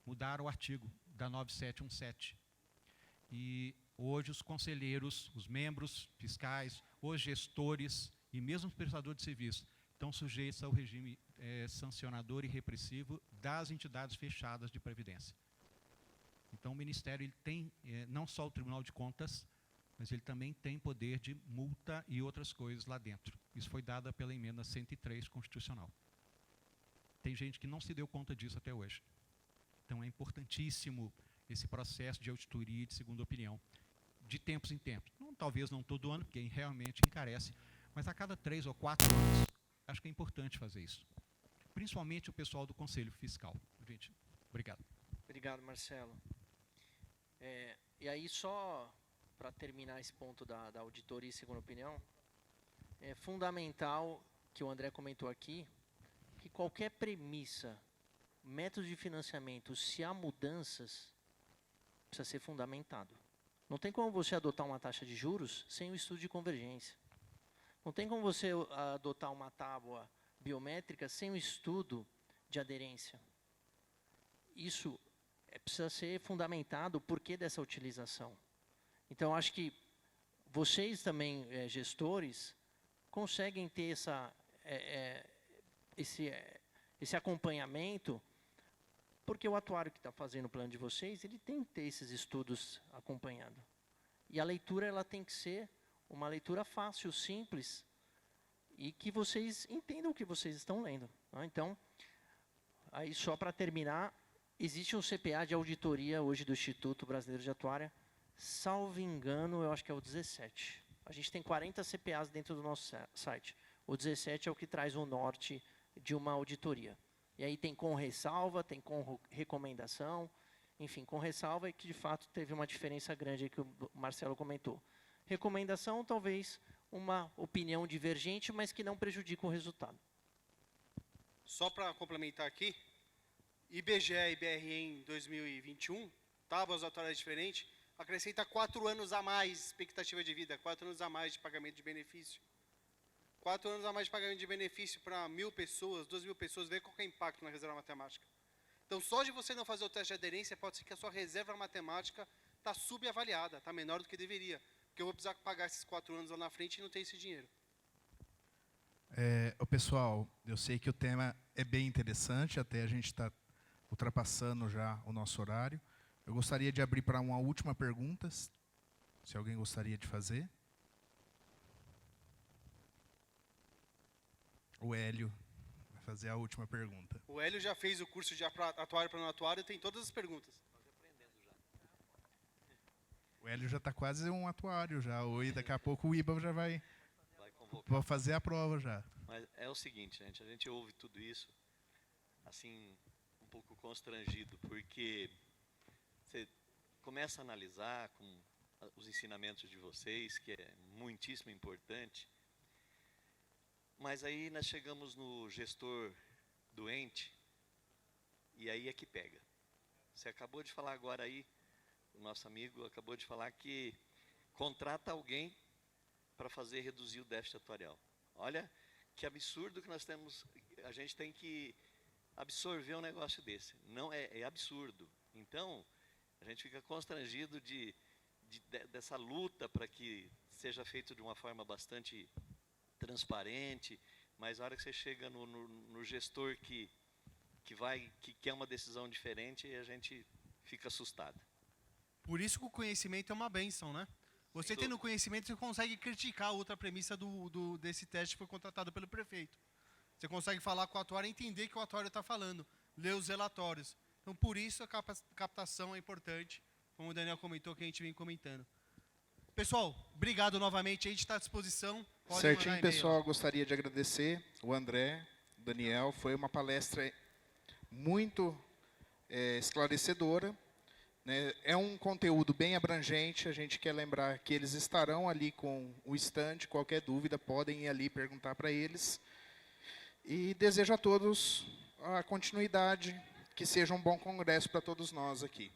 Mudaram o artigo da 9717. E hoje os conselheiros, os membros fiscais, os gestores e mesmo os prestadores de serviço estão sujeitos ao regime sancionador e repressivo das entidades fechadas de previdência. Então, o Ministério ele tem, não só o Tribunal de Contas, mas ele também tem poder de multa e outras coisas lá dentro. Isso foi dado pela emenda 103 constitucional. Tem gente que não se deu conta disso até hoje. Então, é importantíssimo esse processo de auditoria e de segunda opinião, de tempos em tempos. Talvez não todo ano, porque realmente encarece, mas a cada 3 ou 4 anos, acho que é importante fazer isso. Principalmente o pessoal do Conselho Fiscal. Gente, obrigado. Obrigado, Marcelo. E aí, só para terminar esse ponto da auditoria e segunda opinião, é fundamental, que o André comentou aqui, que qualquer premissa, método de financiamento, se há mudanças, precisa ser fundamentado. Não tem como você adotar uma taxa de juros sem o estudo de convergência. Não tem como você adotar uma tábua biométrica sem o estudo de aderência. Isso precisa ser fundamentado o porquê dessa utilização. Então, acho que vocês também, gestores, conseguem ter esse acompanhamento, porque o atuário que está fazendo o plano de vocês, ele tem que ter esses estudos acompanhando. E a leitura ela tem que ser uma leitura fácil, simples, e que vocês entendam o que vocês estão lendo. Né? Então, aí só para terminar, existe um CPA de auditoria hoje do Instituto Brasileiro de Atuária, salvo engano, eu acho que é o 17. A gente tem 40 CPAs dentro do nosso site. O 17 é o que traz o norte de uma auditoria. E aí tem com ressalva, tem com recomendação, enfim, com ressalva é que de fato teve uma diferença grande aí que o Marcelo comentou. Recomendação, talvez uma opinião divergente, mas que não prejudica o resultado. Só para complementar aqui, IBGE e BRE em 2021, tábuas atuárias diferentes, acrescenta 4 anos a mais expectativa de vida, 4 anos a mais de pagamento de benefício. 4 anos a mais de pagamento de benefício para 1.000 pessoas, 2.000 pessoas, vê qual é o impacto na reserva matemática. Então, só de você não fazer o teste de aderência, pode ser que a sua reserva matemática está subavaliada, está menor do que deveria. porque eu vou precisar pagar esses 4 anos lá na frente e não ter esse dinheiro. Ô, pessoal, eu sei que o tema é bem interessante, até a gente está ultrapassando já o nosso horário. Eu gostaria de abrir para uma última pergunta, se alguém gostaria de fazer. O Hélio vai fazer a última pergunta. O Hélio já fez o curso de atuário para não atuário e tem todas as perguntas. O Hélio já está quase um atuário já. E daqui a pouco o IBA já vai convocar. fazer a prova já. Mas é o seguinte, gente, a gente ouve tudo isso, assim, um pouco constrangido, porque você começa a analisar com os ensinamentos de vocês, que é muitíssimo importante, mas aí nós chegamos no gestor doente, e aí é que pega. Você acabou de falar agora aí, o nosso amigo acabou de falar que contrata alguém para fazer reduzir o déficit atuarial. Olha que absurdo que nós temos, a gente tem que absorver um negócio desse. Não é absurdo. Então, a gente fica constrangido dessa luta para que seja feito de uma forma bastante transparente, mas a hora que você chega no gestor que quer uma decisão diferente, a gente fica assustado. Por isso que o conhecimento é uma bênção, né? Você tendo conhecimento, você consegue criticar a outra premissa desse teste que foi contratado pelo prefeito. Você consegue falar com o atuário e entender o que o atuário está falando, ler os relatórios. Então, por isso a captação é importante, como o Daniel comentou, que a gente vem comentando. Pessoal, obrigado novamente, a gente está à disposição. Pode Certinho, mandar e-mail. pessoal, gostaria de agradecer o André, o Daniel. Foi uma palestra muito esclarecedora. Né? É um conteúdo bem abrangente, a gente quer lembrar que eles estarão ali com o stand, qualquer dúvida podem ir ali perguntar para eles. E desejo a todos a continuidade, que seja um bom congresso para todos nós aqui.